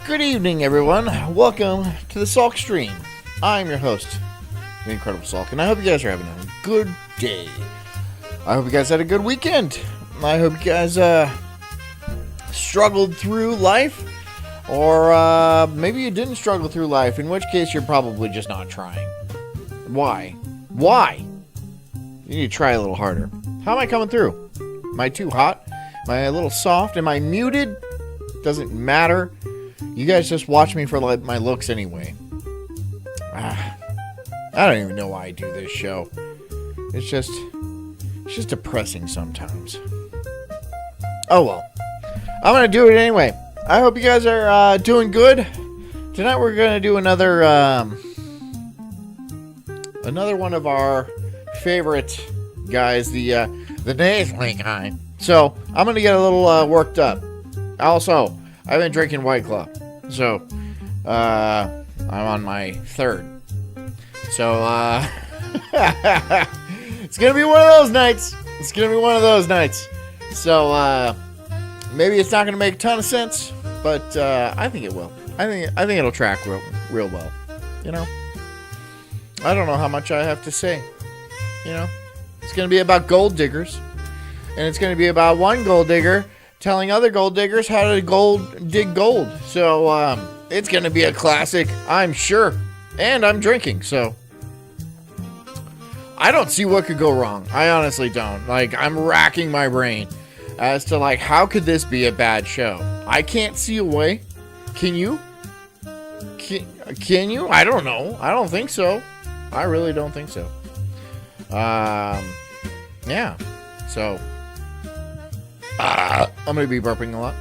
Good evening, everyone. Welcome to the Sulk stream. I'm your host, the Incredible Sulk, and I hope you guys are having a good day. I hope you guys had a good weekend. I hope you guys struggled through life, or maybe you didn't struggle through life, in which case you're probably just not trying. Why? You need to try a little harder. How am I coming through? Am I too hot? Am I a little soft? Am I muted? Doesn't matter. You guys just watch me for like my looks anyway. I don't even know why I do this show. It's just depressing sometimes. Oh well. I'm gonna do it anyway. I hope you guys are doing good. Tonight we're gonna do another one of our favorite guys, the nasally guy. So I'm going to get a little worked up. Also, I've been drinking White Claw. So I'm on my third. So it's going to be one of those nights. It's going to be one of those nights. So maybe it's not going to make a ton of sense, but I think it will. I think it'll track real well. You know? I don't know how much I have to say. You know? It's going to be about gold diggers. And it's going to be about one gold digger telling other gold diggers how to dig gold. So it's going to be a classic, I'm sure. And I'm drinking, so I don't see what could go wrong. I honestly don't. Like, I'm racking my brain as to, like, how could this be a bad show? I can't see a way. Can you? Can you? I don't know. I don't think so. I really don't think so. Yeah. So I'm going to be burping a lot.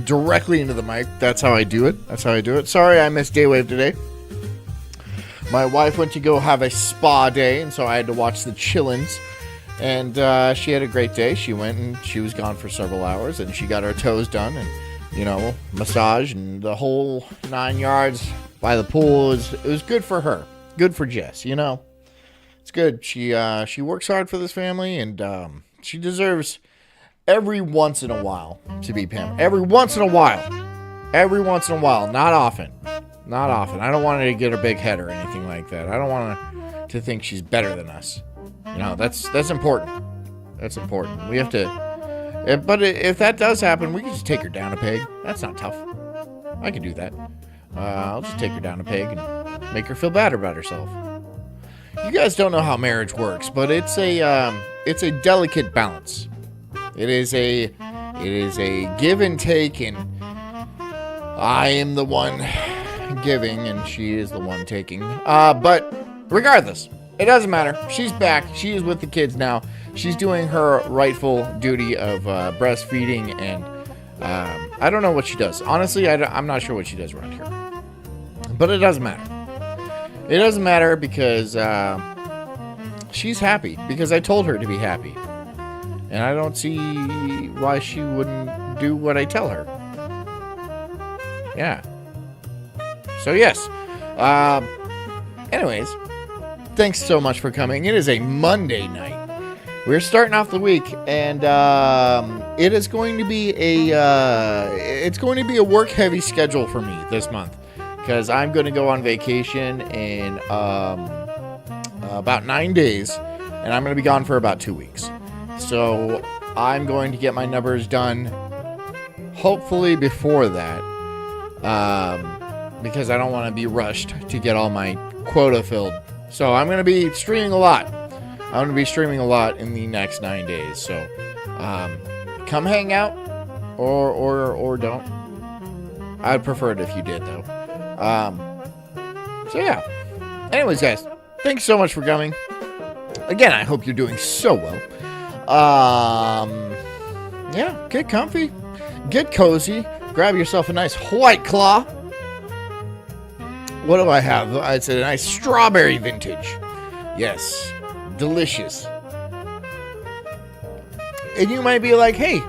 Directly into the mic. That's how I do it. Sorry I missed Daywave today. My wife went to go have a spa day, and so I had to watch the Chillins. And she had a great day. She went and she was gone for several hours, and she got her toes done and, you know, massage and the whole 9 yards by the pool. It was good for her. Good for Jess, you know. It's good. She works hard for this family, and she deserves every once in a while to be pampered. Every once in a while. Not often. I don't want her to get a big head or anything like that. I don't want her to think she's better than us. You know, that's important. That's important. We have to... But if that does happen, we can just take her down a peg. That's not tough. I can do that. I'll just take her down a peg and make her feel bad about herself. You guys don't know how marriage works, but it's a delicate balance. It is a give and take, and I am the one giving, and she is the one taking. But regardless, it doesn't matter. She's back. She is with the kids now. She's doing her rightful duty of breastfeeding, and I don't know what she does. Honestly, I'm not sure what she does around here. But it doesn't matter. It doesn't matter because she's happy, because I told her to be happy. And I don't see why she wouldn't do what I tell her. Yeah. So, yes. Anyways, thanks so much for coming. It is a Monday night. We're starting off the week, and it is going to be a work-heavy schedule for me this month, because I'm going to go on vacation in about 9 days, and I'm going to be gone for about 2 weeks. So I'm going to get my numbers done, hopefully before that, because I don't want to be rushed to get all my quota filled. So I'm going to be streaming a lot. I'm going to be streaming a lot in the next 9 days. So come hang out, or don't. I'd prefer it if you did, though. So yeah. Anyways, guys, thanks so much for coming. Again, I hope you're doing so well. Yeah, get comfy, get cozy, grab yourself a nice White Claw. What do I have? It's a nice strawberry vintage. Yes, delicious. And you might be like, hey,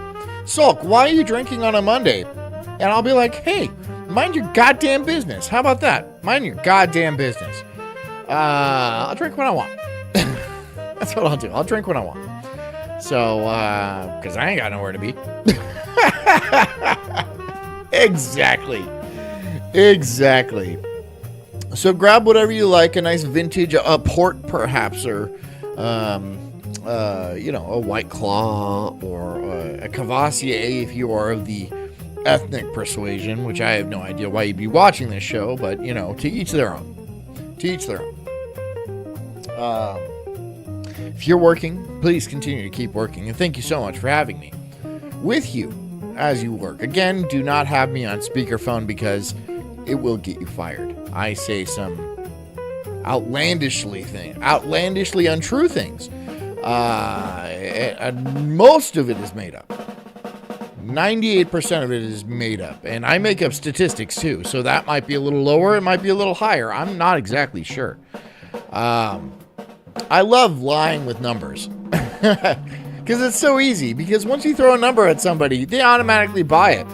Sulk, why are you drinking on a Monday? And I'll be like, hey, mind your goddamn business. How about that? Mind your goddamn business. I'll drink when I want. That's what I'll do. I'll drink when I want. So, because I ain't got nowhere to be. Exactly. So grab whatever you like, a nice vintage, a port perhaps, or, a White Claw, or a Cavassier if you are of the ethnic persuasion, which I have no idea why you'd be watching this show, but, to each their own. If you're working, please continue to keep working, and thank you so much for having me with you as you work. Again, do not have me on speakerphone because it will get you fired. I say some outlandishly untrue things. And most of it is made up. 98% of it is made up, and I make up statistics too, so that might be a little lower, it might be a little higher. I'm not exactly sure. I love lying with numbers because Because it's so easy. Because once you throw a number at somebody, they automatically buy it.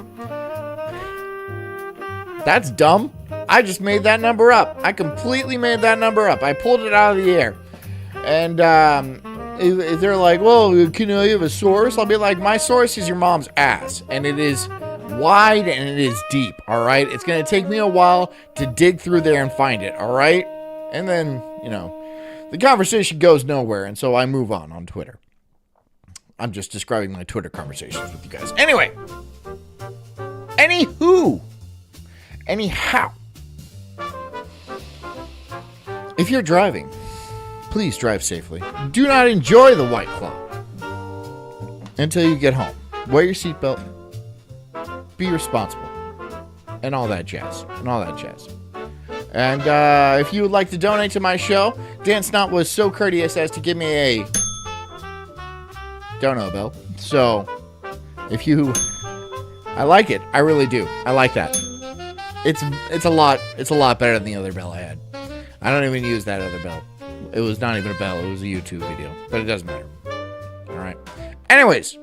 That's dumb. I just made that number up. I completely made that number up. I pulled it out of the air. And if they're like, well, can I have a source? I'll be like, my source is your mom's ass. And it is wide and it is deep, all right? It's going to take me a while to dig through there and find it, all right? And then, the conversation goes nowhere, and so I move on Twitter. I'm just describing my Twitter conversations with you guys. Anyway. Anyhow. If you're driving, please drive safely. Do not enjoy the White Claw until you get home. Wear your seatbelt. Be responsible. And all that jazz. And if you would like to donate to my show, Dan Snot was so courteous as to give me a dono bill. So, I like it. I really do. I like that. It's a lot better than the other bell I had. I don't even use that other bell. It was not even a bell. It was a YouTube video. But it doesn't matter. All right. Anyways,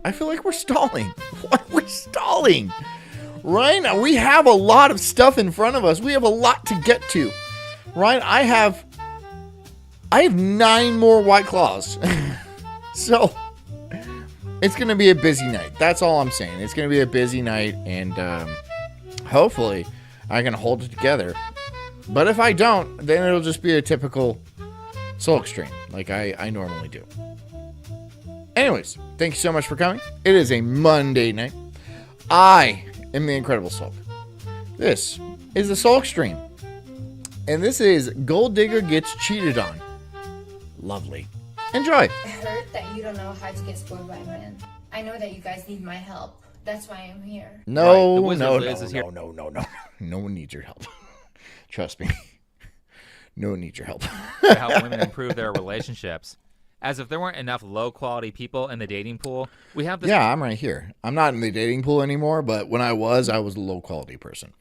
I feel like we're stalling. We're stalling. Right? Now, we have a lot of stuff in front of us. We have a lot to get to. Right? I have 9 more White Claws. So, it's going to be a busy night. That's all I'm saying. It's going to be a busy night, and hopefully I can hold it together. But if I don't, then it'll just be a typical Sulk stream, like I normally do. Anyways, thank you so much for coming. It is a Monday night. I am the Incredible Sulk. This is the Sulk stream. And this is Gold Digger Gets Cheated On. Lovely. Enjoy. I heard that you don't know how to get spoiled by men. I know that you guys need my help. That's why I'm here. No, right, no. No one needs your help. Trust me. No one needs your help. To help women improve their relationships. As if there weren't enough low-quality people in the dating pool, we have this... Yeah, I'm right here. I'm not in the dating pool anymore, but when I was a low-quality person.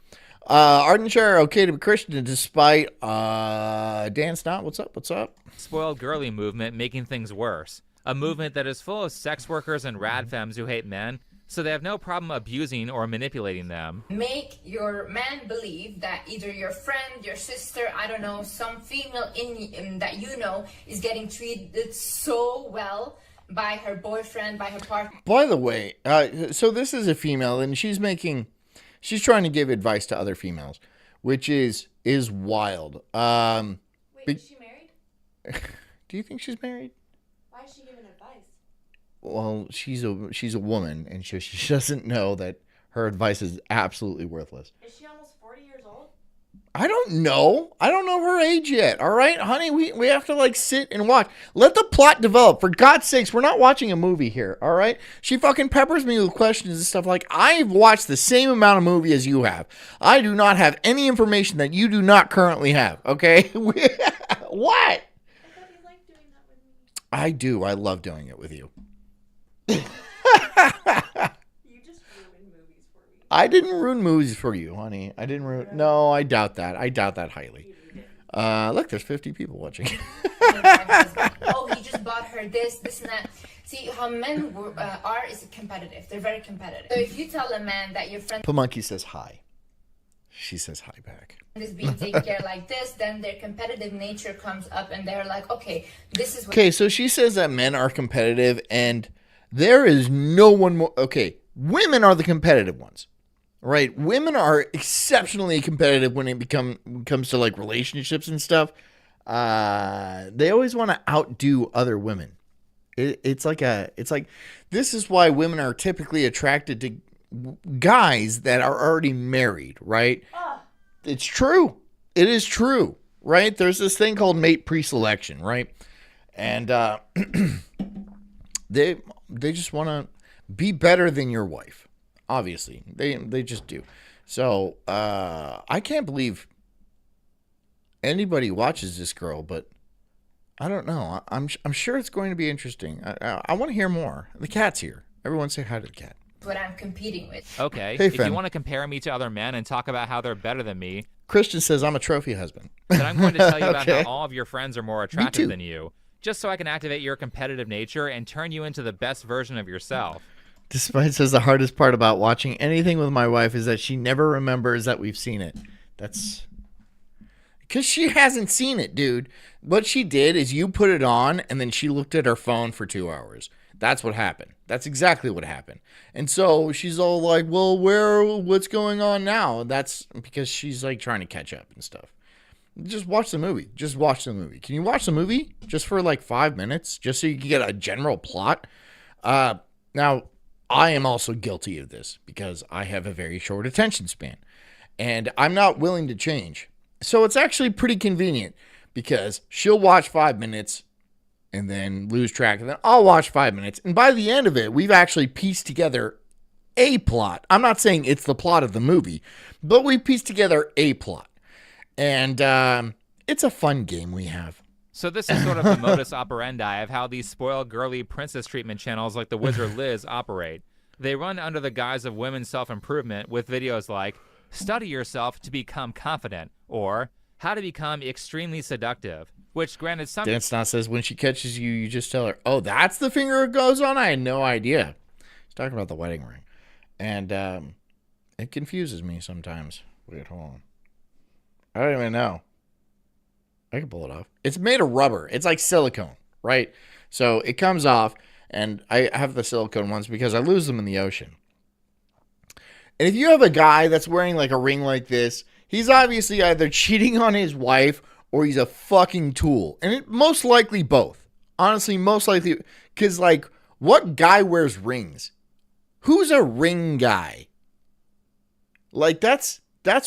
Arden Share, okay to be Christian despite Dan Snot. What's up? Spoiled girly movement making things worse. A movement that is full of sex workers and rad femmes who hate men, so they have no problem abusing or manipulating them. Make your man believe that either your friend, your sister, I don't know, some female in that you know is getting treated so well by her boyfriend, by her partner. By the way, so this is a female, and she's trying to give advice to other females, which is wild. Wait, is she married? Do you think she's married? Why is she giving advice? Well, she's a woman, and she doesn't know that her advice is absolutely worthless. Is she almost 40 years old? I don't know. I don't know her age yet. All right, honey, we have to sit and watch. Let the plot develop. For God's sakes, we're not watching a movie here. All right. She fucking peppers me with questions and stuff like, I've watched the same amount of movie as you have. I do not have any information that you do not currently have. Okay. What? I thought you liked doing that with me. I do. I love doing it with you. You just ruined movies for me. I didn't ruin movies for you, honey. I didn't ruin. No, I doubt that. I doubt that highly. Look, there's 50 people watching. Oh, he just bought her this and that. See, how men are is competitive. They're very competitive. So if you tell a man that your friend Pamunky says hi. She says hi back. is being taken care like this, then their competitive nature comes up and they're like, okay, this is what... Okay, so she says that men are competitive, and there is no one more... Okay, women are the competitive ones, right? Women are exceptionally competitive when it comes to relationships and stuff. They always want to outdo other women. It's like this is why women are typically attracted to guys that are already married, right? It's true. It is true, right? There's this thing called mate pre-selection, right? And they just want to be better than your wife. Obviously, they just do. So I can't believe anybody watches this girl, but I don't know. I'm sure it's going to be interesting. I want to hear more. The cat's here. Everyone say hi to the cat. what I'm competing with. Okay, Hey, if Fen. you want to compare me to other men and talk about how they're better than me, Christian says I'm a trophy husband. then I'm going to tell you about Okay. how all of your friends are more attractive too. than you. just so I can activate your competitive nature and turn you into the best version of yourself. Despite says the hardest part about watching anything with my wife is that she never remembers that we've seen it. That's because she hasn't seen it, dude. What she did is you put it on and then she looked at her phone for 2 hours. That's what happened. That's exactly what happened. And so she's all like, well, what's going on now? That's because she's like trying to catch up and stuff. Just watch the movie. Just watch the movie. Can you watch the movie just for like 5 minutes just so you can get a general plot? Now, I am also guilty of this because I have a very short attention span and I'm not willing to change. So it's actually pretty convenient because she'll watch 5 minutes and then lose track. And then I'll watch 5 minutes. And by the end of it, we've actually pieced together a plot. I'm not saying it's the plot of the movie, but we pieced together a plot. And it's a fun game we have. So this is sort of the modus operandi of how these spoiled girly princess treatment channels like the Wizard Liz operate. They run under the guise of women's self-improvement with videos like, study yourself to become confident, or how to become extremely seductive, which granted some... Dance Not says, when she catches you, you just tell her, oh, that's the finger it goes on? I had no idea. He's talking about the wedding ring. And it confuses me sometimes. Wait, hold on. I don't even know. I can pull it off. It's made of rubber. It's like silicone, right? So it comes off, and I have the silicone ones because I lose them in the ocean. And if you have a guy that's wearing like a ring like this, he's obviously either cheating on his wife or he's a fucking tool. And it most likely both. Honestly, most likely. Because like, what guy wears rings? Who's a ring guy? Like, that's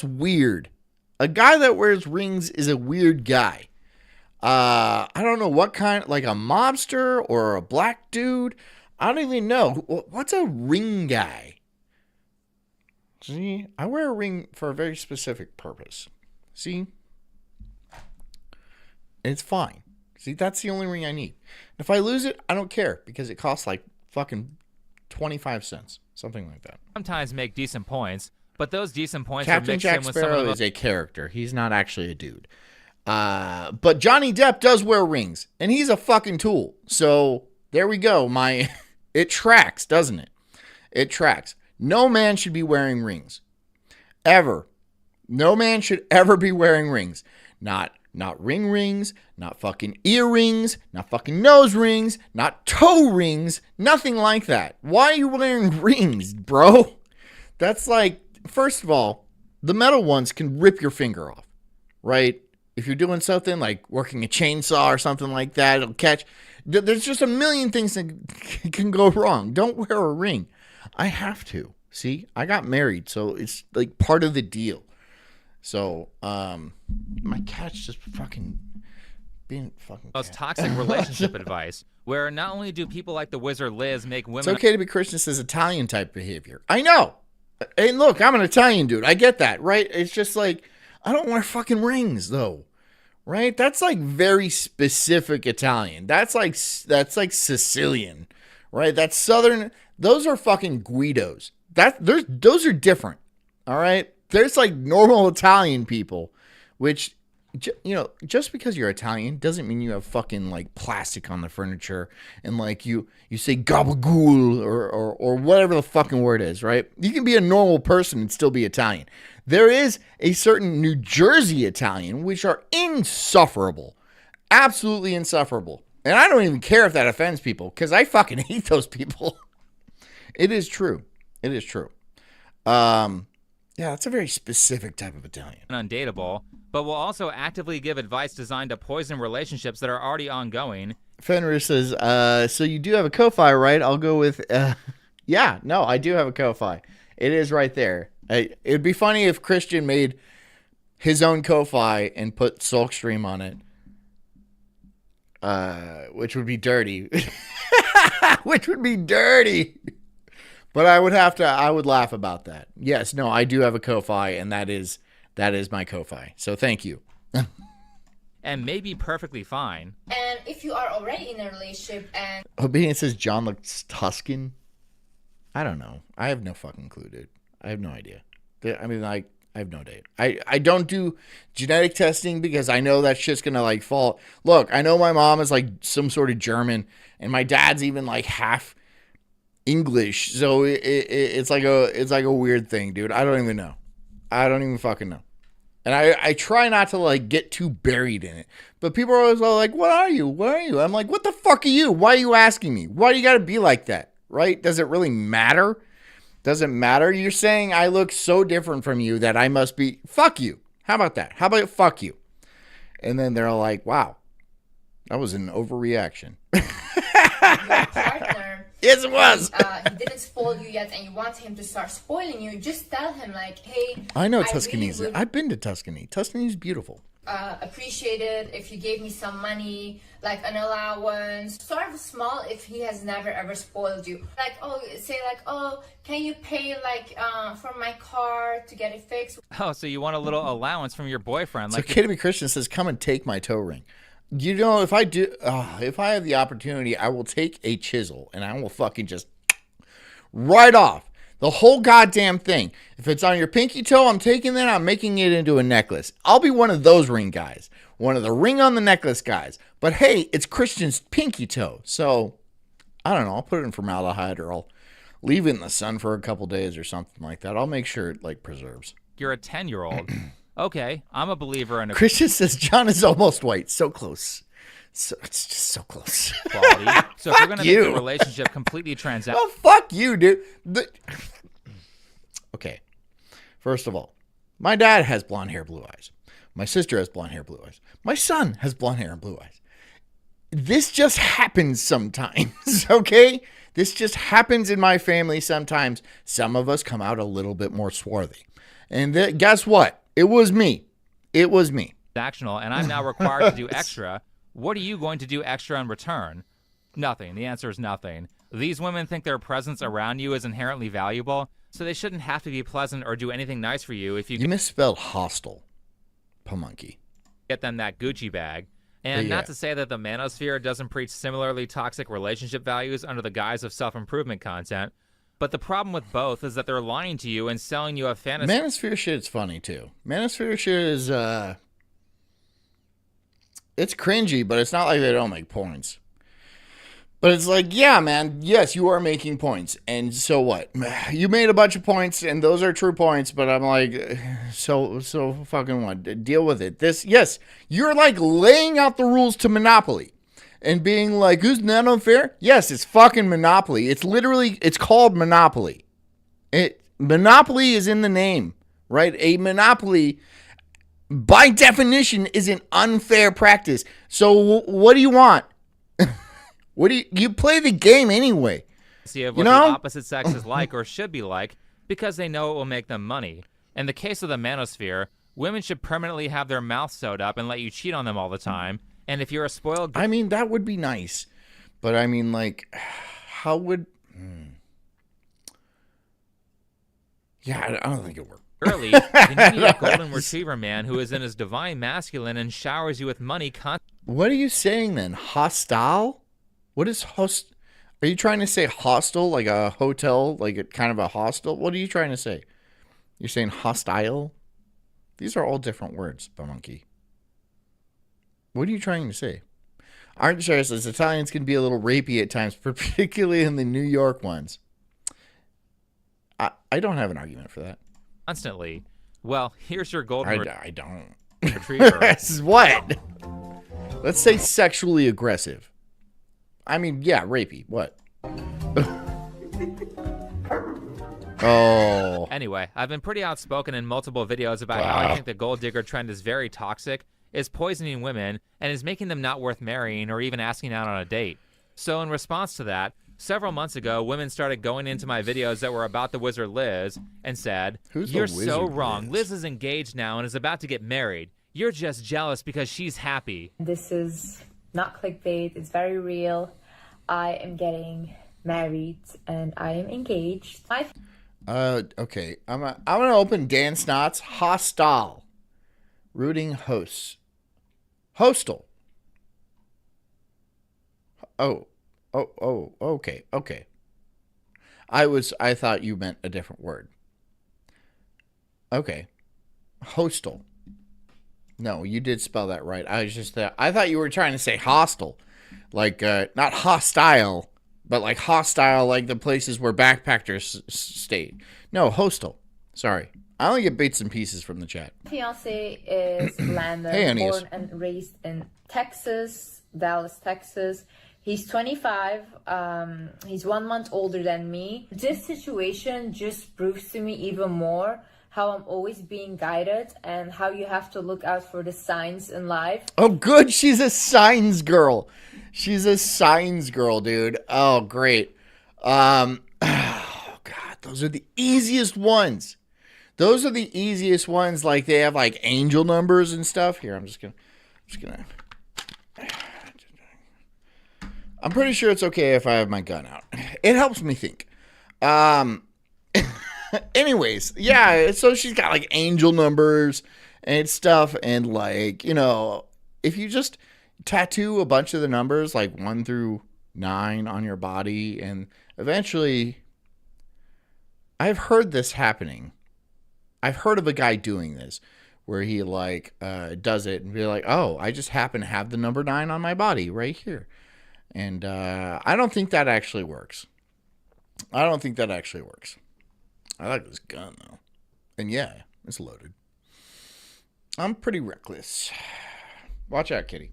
weird. A guy that wears rings is a weird guy. I don't know what kind, like a mobster or a black dude. I don't even know. What's a ring guy? See, I wear a ring for a very specific purpose. See? It's fine. See, that's the only ring I need. If I lose it, I don't care because it costs like fucking 25 cents. Something like that. sometimes make decent points, but those decent points are Captain mixed Jack in with some of Sparrow the is a character. He's not actually a dude. But Johnny Depp does wear rings, and he's a fucking tool. So there we go. It tracks, doesn't it? It tracks. No man should be wearing rings. Ever. No man should ever be wearing rings. Not ring rings, not fucking earrings, not fucking nose rings, not toe rings, nothing like that. Why are you wearing rings, bro? That's like, first of all, the metal ones can rip your finger off, right? If you're doing something like working a chainsaw or something like that, it'll catch. There's just a million things that can go wrong. Don't wear a ring. I have to. See, I got married, so it's like part of the deal. So, my cat's just fucking being fucking most cat. toxic relationship advice, where not only do people like the Wizard Liz make women... It's okay to be Christian, says Italian type behavior. I know. Hey, look, I'm an Italian dude. I get that, right? It's just like, I don't wear fucking rings, though. Right? That's like very specific Italian. That's like Sicilian, right? That's Southern. Those are fucking Guidos. Those are different. All right? There's like normal Italian people, which, just because you're Italian doesn't mean you have fucking like plastic on the furniture and like you say gabagool or whatever the fucking word is, right? You can be a normal person and still be Italian. There is a certain New Jersey Italian which are insufferable, absolutely insufferable. And I don't even care if that offends people because I fucking hate those people. It is true. It is true. Yeah, it's a very specific type of Italian. undateable, but will also actively give advice designed to poison relationships that are already ongoing. Fenrir says, so you do have a Ko-Fi, right? I'll go with, yeah, no, I do have a Ko-Fi. It is right there. It'd be funny if Christian made his own Ko-Fi and put Sulk stream on it. Which would be dirty. Which would be dirty. But I would laugh about that. Yes, no, I do have a Ko-Fi, and that is my Ko-Fi. So thank you. And may be perfectly fine. And if you are already in a relationship and Obedience says John looks Tuscan. I don't know. I have no fucking clue, dude. I have no idea. I mean, like, I have no idea. I don't do genetic testing because I know that shit's gonna like fall. Look, I know my mom is like some sort of German, and my dad's even like half English. So it's like a weird thing, dude. I don't even know. I don't even fucking know. And I try not to like get too buried in it. But people are always like, what are you? What are you? I'm like, what the fuck are you? Why are you asking me? Why do you gotta be like that? Right? Does it really matter? Doesn't matter. You're saying I look so different from you that I must be. Fuck you. How about that? How about fuck you? And then they're like, wow, that was an overreaction. Your partner, Yes, it was. he didn't spoil you yet, and you want him to start spoiling you. Just tell him like, hey, I know really Tuscany's. would I've been to Tuscany. Tuscany's beautiful. appreciate it if you gave me some money, like an allowance. Start small if he has never ever spoiled you. Like, oh, say like, oh, can you pay like for my car to get it fixed? Oh, so you want a little allowance from your boyfriend? So Like, Kid to be Christian says, come and take my toe ring. You know, if I do, if I have the opportunity, I will take a chisel and I will fucking just right off the whole goddamn thing. If it's on your pinky toe, I'm taking that, I'm making it into a necklace. I'll be one of those ring guys, one of the ring on the necklace guys. But hey, it's Christian's pinky toe. So I don't know. I'll put it in formaldehyde or I'll leave it in the sun for a couple days or something like that. I'll make sure it like preserves. you're a 10-year-old. Okay, I'm a believer in Christian says John is almost white. So close. So it's just so close. equality. So if you're going to make you. the relationship completely transactional, Oh, fuck you, dude. Okay. First of all, my dad has blonde hair, blue eyes. My sister has blonde hair, blue eyes. My son has blonde hair and blue eyes. This just happens sometimes, okay? This just happens in my family sometimes. Some of us come out a little bit more swarthy. And guess what? It was me. It was me. and I'm now required to do extra, what are you going to do extra in return? Nothing. The answer is nothing. These women think their presence around you is inherently valuable, so they shouldn't have to be pleasant or do anything nice for you if you You misspelled hostile, Pamunky. get them that Gucci bag. And Yeah. not to say that the manosphere doesn't preach similarly toxic relationship values under the guise of self-improvement content, but the problem with both is that they're lying to you and selling you a fantasy. Manosphere shit's funny too. Manosphere shit is it's cringy, but it's not like they don't make points. But it's like, yeah, man, yes, you are making points. And so what? You made a bunch of points and those are true points, but I'm like, so fucking what? Deal with it. Yes, you're like laying out the rules to Monopoly and being like, who's not unfair? Yes, it's fucking Monopoly. It's called Monopoly. Monopoly is in the name, right? A monopoly, by definition, is an unfair practice. So what do you want? What do you play the game anyway? Of what the opposite sex is like or should be like because they know it will make them money. In the case of the manosphere, women should permanently have their mouth sewed up and let you cheat on them all the time. And if you're a spoiled I mean, that would be nice. But I mean, like, how would... Yeah, I don't think it worked. girly, then you need a golden retriever man who is in his divine masculine and showers you with money What are you saying then? Hostile? What is Are you trying to say hostel, like a hotel, like a kind of a hostel? What are you trying to say? You're saying hostile? These are all different words, Monkey. What are you trying to say? Art Share says Italians can be a little rapey at times, particularly in the New York ones. I don't have an argument for that. constantly. Well, here's your golden I don't. retriever. This is what? Let's say sexually aggressive. I mean, yeah, rapey. What? Oh. Anyway, I've been pretty outspoken in multiple videos about how I think the gold digger trend is very toxic, is poisoning women, and is making them not worth marrying or even asking out on a date. So in response to that, several months ago, women started going into my videos that were about the wizard Liz and said, Who's the "You're so wizard wrong. Liz? Liz is engaged now and is about to get married. You're just jealous because she's happy." This is not clickbait, it's very real. I am getting married and I am engaged. Okay. I'm gonna open Dan Snott's hostile. Rooting hosts. Hostel. Oh, okay. I thought you meant a different word. Okay. Hostel. No, you did spell that right. I thought you were trying to say hostel. Like, not hostile, but like hostile, like the places where backpackers stayed. No, hostel. Sorry. I only get bits and pieces from the chat. Fiance is Landon, Hey, Aeneas. born and raised in Texas, Dallas, Texas. He's 25. He's 1 month older than me. This situation just proves to me even more how I'm always being guided and how you have to look out for the signs in life. Oh, good. She's a signs girl. She's a signs girl, dude. Oh, great. Oh, God. Those are the easiest ones. Those are the easiest ones. Like, they have, like, angel numbers and stuff. Here, I'm pretty sure it's okay if I have my gun out. It helps me think. Anyways, yeah, so she's got like angel numbers and stuff, and like, you know, if you just tattoo a bunch of the numbers like 1 through 9 on your body, and eventually, I've heard this happening. I've heard of a guy doing this where he like does it and be like, oh, I just happen to have the number 9 on my body right here. And I don't think that actually works. I like this gun, though. And yeah, it's loaded. I'm pretty reckless. Watch out, kitty.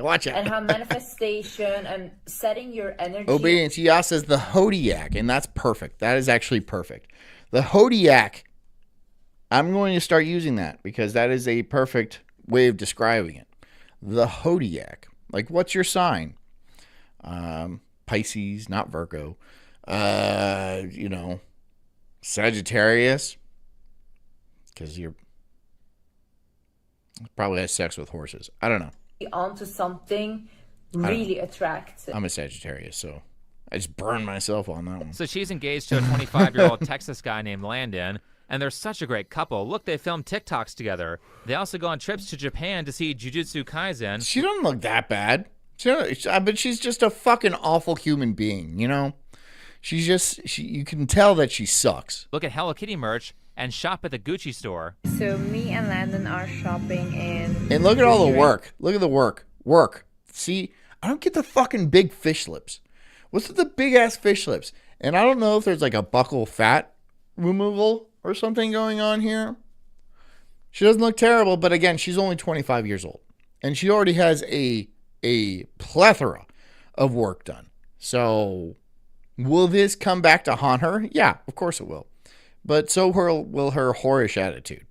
Watch out. And how manifestation and setting your energy. Obedience. Yas says the Hodiac, and that's perfect. That is actually perfect. The Hodiac, I'm going to start using that because that is a perfect way of describing it. The Hodiac. Like, what's your sign? Pisces, not Virgo. You know, Sagittarius, because you're probably has sex with horses. I don't know. Onto something really attractive. I'm a Sagittarius, so I just burned myself on that one. So she's engaged to a 25-year-old Texas guy named Landon, and they're such a great couple. Look, they film TikToks together. They also go on trips to Japan to see Jujutsu Kaisen. She doesn't look that bad. But she's just a fucking awful human being, you know? You can tell that she sucks. Look at Hello Kitty merch and shop at the Gucci store. So me and Landon are shopping in... And look at all the work. Look at the work. Work. See, I don't get the fucking big fish lips. What's with the big-ass fish lips? And I don't know if there's like a buccal fat removal or something going on here. She doesn't look terrible, but again, she's only 25 years old. And she already has a plethora of work done. So... will this come back to haunt her? Yeah, of course it will. But so will her whorish attitude.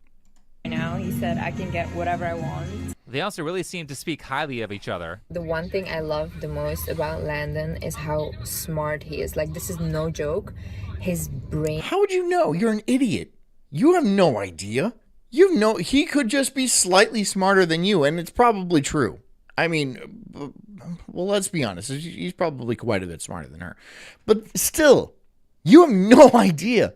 You know, he said, I can get whatever I want. They also really seem to speak highly of each other. The one thing I love the most about Landon is how smart he is. Like, this is no joke. His brain... How would you know? You're an idiot. You have no idea. He could just be slightly smarter than you, and it's probably true. I mean, well, let's be honest. He's probably quite a bit smarter than her. But still, you have no idea.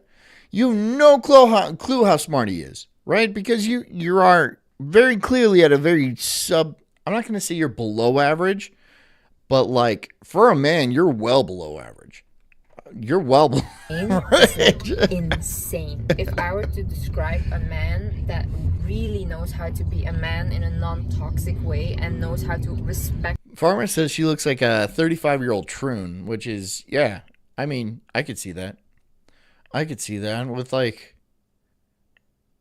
You have no clue how smart he is, right? Because you are very clearly at a very I'm not going to say you're below average, but like for a man, you're well below average. You're well below average. Insane. If I were to describe a man that really knows how to be a man in a non-toxic way and knows how to respect... Farmer says she looks like a 35-year-old troon, which is, yeah, I mean, I could see that. With like,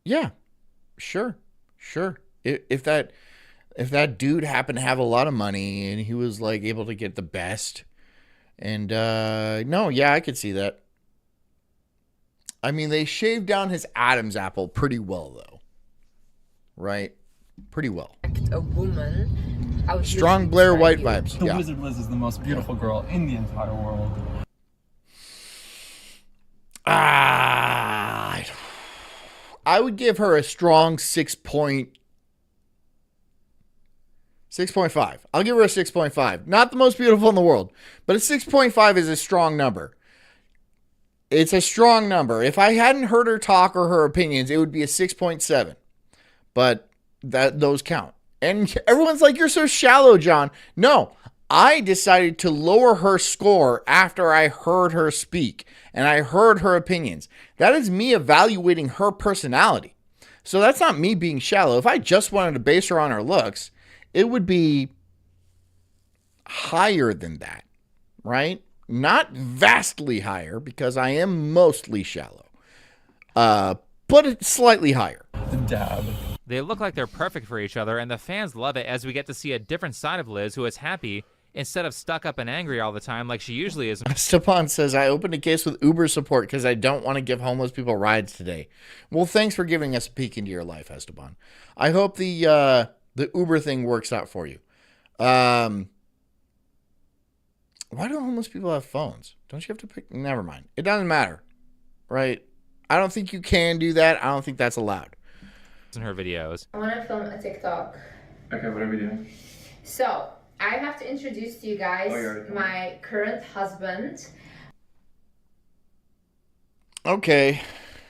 yeah, sure. If that dude happened to have a lot of money and he was like able to get the best, and no, yeah, I could see that. I mean, they shaved down his Adam's apple pretty well, though. Right? Pretty well. A woman. I would Strong Blair White vibes. The Yeah. Wizard Liz is the most beautiful girl in the entire world. I would give her a strong 6.5. I'll give her a 6.5. Not the most beautiful in the world, but a 6.5 is a strong number. It's a strong number. If I hadn't heard her talk or her opinions, it would be a 6.7. But those count. And everyone's like, you're so shallow, John. No, I decided to lower her score after I heard her speak and I heard her opinions. That is me evaluating her personality. So that's not me being shallow. If I just wanted to base her on her looks, it would be higher than that, right? Not vastly higher, because I am mostly shallow. But it's slightly higher. The dab. They look like they're perfect for each other, and the fans love it as we get to see a different side of Liz, who is happy instead of stuck up and angry all the time like she usually is. Stepan says, I opened a case with Uber support because I don't want to give homeless people rides today. Well, thanks for giving us a peek into your life, Esteban. I hope the Uber thing works out for you. Why do homeless people have phones? Don't you have to pick? Never mind. It doesn't matter, right? I don't think you can do that. I don't think that's allowed. In her videos. I want to film a TikTok. Okay, what are we doing? So, I have to introduce to you guys my current husband. Okay,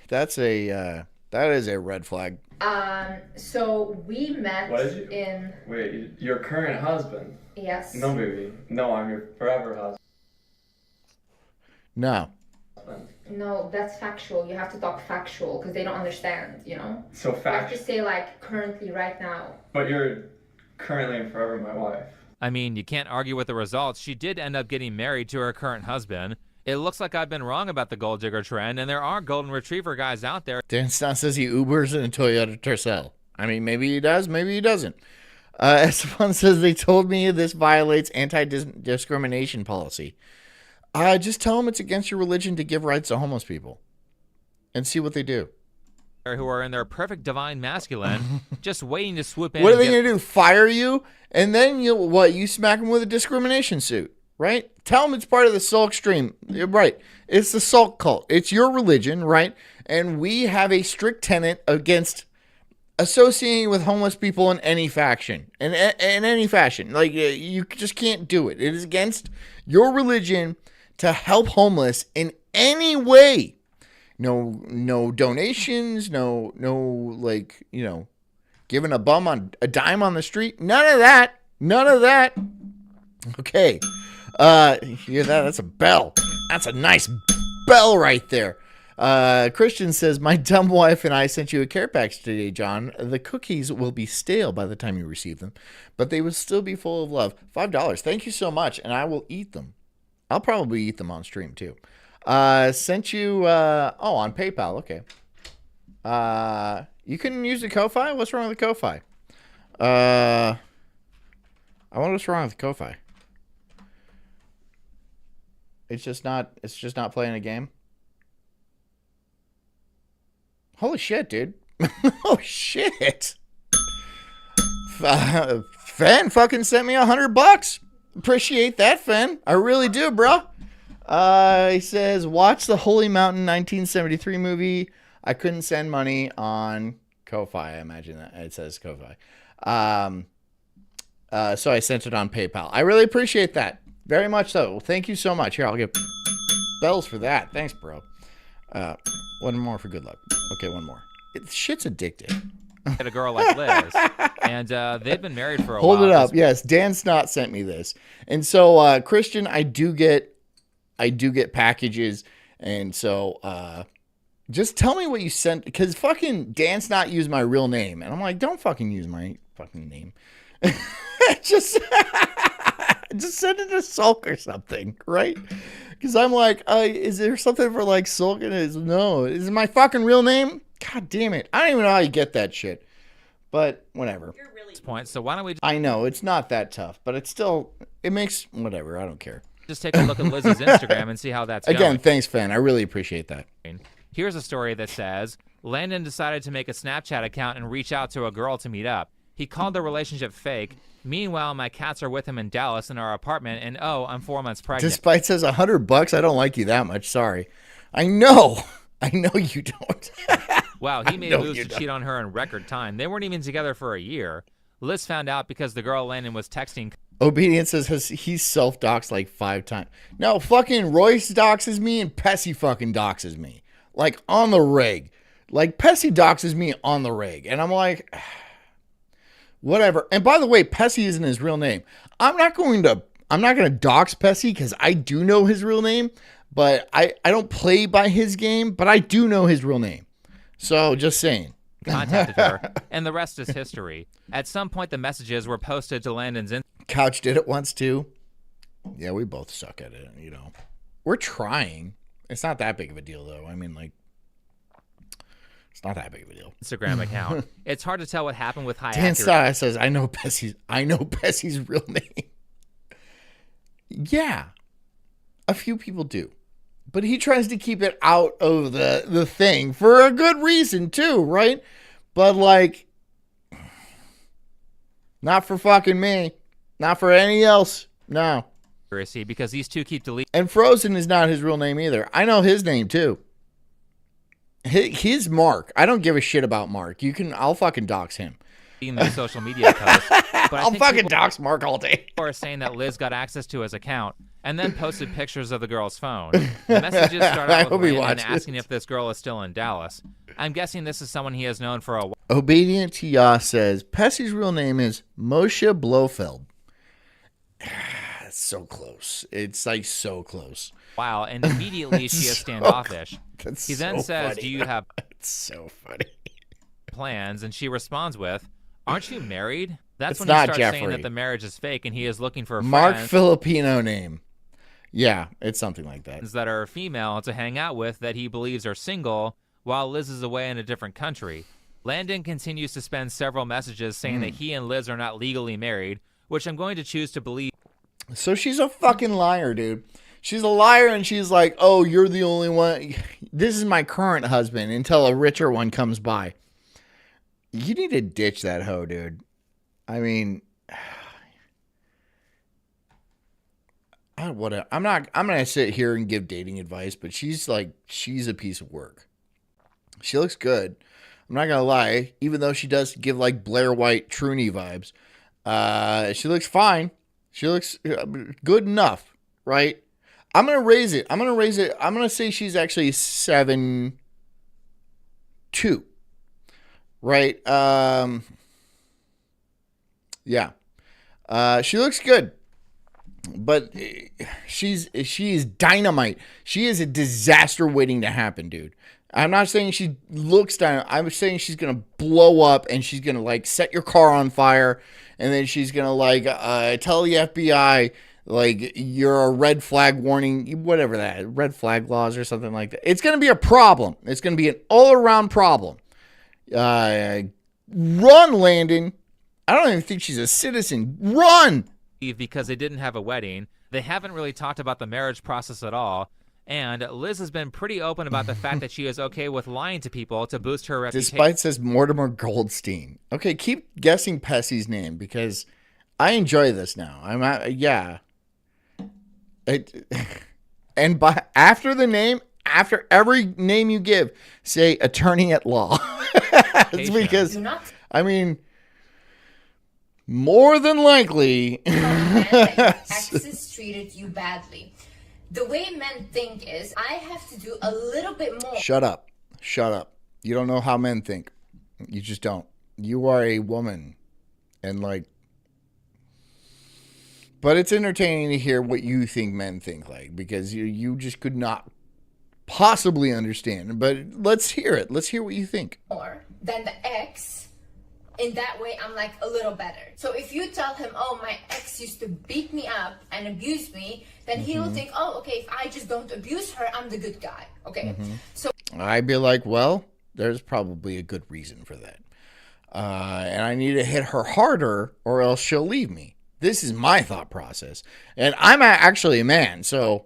that is a red flag. So we met in... Wait, your current husband? Yes. No, baby. No, I'm your forever husband. No. No, that's factual. You have to talk factual because they don't understand, you know? So You have to factual. say, like, currently, right now. But you're currently and forever my wife. I mean, you can't argue with the results. She did end up getting married to her current husband. It looks like I've been wrong about the gold digger trend, and there are golden retriever guys out there. Dan Stott says he Ubers in a Toyota Tercel. I mean, maybe he does, maybe he doesn't. Esteban says they told me this violates anti-discrimination policy. Just tell them it's against your religion to give rights to homeless people and see what they do. Who are in their perfect divine masculine, just waiting to swoop in. What are they going to do? Fire you? And then you smack them with a discrimination suit, right? Tell them it's part of the Sulk stream. Right. It's the Sulk cult. It's your religion, right? And we have a strict tenet against associating with homeless people in any faction, in any fashion. Like, you just can't do it. It is against your religion to help homeless in any way. No donations, no, like, giving a dime on the street. None of that. Okay. You hear that? That's a bell. That's a nice bell right there. Christian says, my dumb wife and I sent you a care package today, John. The cookies will be stale by the time you receive them, but they will still be full of love. $5. Thank you so much, and I will eat them. I'll probably eat them on stream too. Sent you, on PayPal. Okay. You can use the Ko-Fi. What's wrong with the Ko-Fi? I wonder what's wrong with the Ko-Fi. It's just not playing a game. Holy shit, dude. Oh shit. Fan fucking sent me $100. Appreciate that, Fen. I really do, bro. He says, watch the Holy Mountain 1973 movie. I couldn't send money on Ko-Fi. I imagine that it says Ko-Fi. So I sent it on PayPal. I really appreciate that. Very much so. Thank you so much. Here, I'll give bells for that. Thanks, bro. One more for good luck. Okay, one more. Shit's addictive. Get a girl like Liz, and they've been married for a Hold while. it up. Yes, Dan Snot sent me this, and so Christian, I do get packages, and so just tell me what you sent, because fucking Dan Snot used my real name, and I'm like, don't fucking use my fucking name. just send it to Sulk or something, right? Because I'm like, is there something for like Sulk? And it's no, is it my fucking real name? God damn it. I don't even know how you get that shit. But whatever. You're really Point. So why don't we I know, it's not that tough, but it's still, it makes, whatever, I don't care. just take a look at Liz's Instagram and see how that's Again, going. thanks, fan. I really appreciate that. Here's a story that says, Landon decided to make a Snapchat account and reach out to a girl to meet up. He called the relationship fake. Meanwhile, my cats are with him in Dallas in our apartment, and oh, I'm 4 months pregnant. Despite says $100, I don't like you that much. Sorry. I know you don't. Wow, he made No, moves you to don't. cheat on her in record time. They weren't even together for a year. Liz found out because the girl Landon was texting. Obedience says he's self-doxed like 5 times. No, fucking Royce doxes me and Pessy fucking doxes me. Like, on the reg. Like, Pessy doxes me on the reg. And I'm like, whatever. And by the way, Pessy isn't his real name. I'm not going to dox Pessy because I do know his real name. But I don't play by his game, but I do know his real name. So, just saying. contacted her, and the rest is history. At some point, the messages were posted to Landon's Couch did it once too. Yeah, we both suck at it, you know. We're trying. It's not that big of a deal, though. I mean, like, it's not that big of a deal. Instagram account. It's hard to tell what happened with high Dan accuracy. Star says, I know Bessie's real name. Yeah, a few people do. But he tries to keep it out of the thing for a good reason, too, right? But, like, not for fucking me. Not for any else. No. Because these two keep deleting And Frozen is not his real name either. I know his name, too. His Mark. I don't give a shit about Mark. I'll fucking dox him. their social media posts. But I'll fucking dox Mark all day. People are saying that Liz got access to his account and then posted pictures of the girl's phone. The messages start I out hope with he Landon watches. asking if this girl is still in Dallas. I'm guessing this is someone he has known for a while. Obedient to Yah says, Pessy's real name is Moshe Blofeld. It's so close. It's like so close. Wow, and immediately she is standoffish. That's He then so says, funny. do you have It's so funny. plans? And she responds with, aren't you married? That's It's when he not starts saying Jeffrey. that the marriage is fake and he is looking for Mark friends Filipino name. Yeah, it's something like that. that are female to hang out with that he believes are single while Liz is away in a different country. Landon continues to spend several messages saying that he and Liz are not legally married, which I'm going to choose to believe. So she's a fucking liar, dude. She's a liar, and she's like, oh, you're the only one. This is my current husband until a richer one comes by. You need to ditch that hoe, dude. I mean, I'm not going to sit here and give dating advice, but she's a piece of work. She looks good. I'm not going to lie, even though she does give like Blair White Trooney vibes. She looks fine. She looks good enough, right? I'm going to raise it. I'm going to say she's actually 7'2", right? Yeah. She looks good. But she is dynamite. She is a disaster waiting to happen, dude. I'm not saying she looks dynamite. I'm saying she's going to blow up and she's going to like set your car on fire. And then she's going to like tell the FBI like you're a red flag warning, whatever that, red flag laws or something like that. It's going to be a problem. It's going to be an all around problem. Run, Landon. I don't even think she's a citizen. Run. Because they didn't have a wedding. They haven't really talked about the marriage process at all. And Liz has been pretty open about the fact that she is okay with lying to people to boost her reputation. Despite says Mortimer Goldstein. Okay, keep guessing Pessy's name because I enjoy this now. Yeah. And after the name, after every name you give, say attorney at law. It's because, Do not I mean, more than likely. that your exes treated you badly. The way men think is, I have to do a little bit more. Shut up. Shut up. You don't know how men think. You just don't. You are a woman. And like, but it's entertaining to hear what you think men think like, because you just could not possibly understand. But let's hear it. Let's hear what you think. More than the ex. In that way, I'm like a little better. So if you tell him, oh, my ex used to beat me up and abuse me, then he'll think, oh, okay, if I just don't abuse her, I'm the good guy. Okay. So I'd be like, well, there's probably a good reason for that. And I need to hit her harder or else she'll leave me. This is my thought process. And I'm actually a man. So,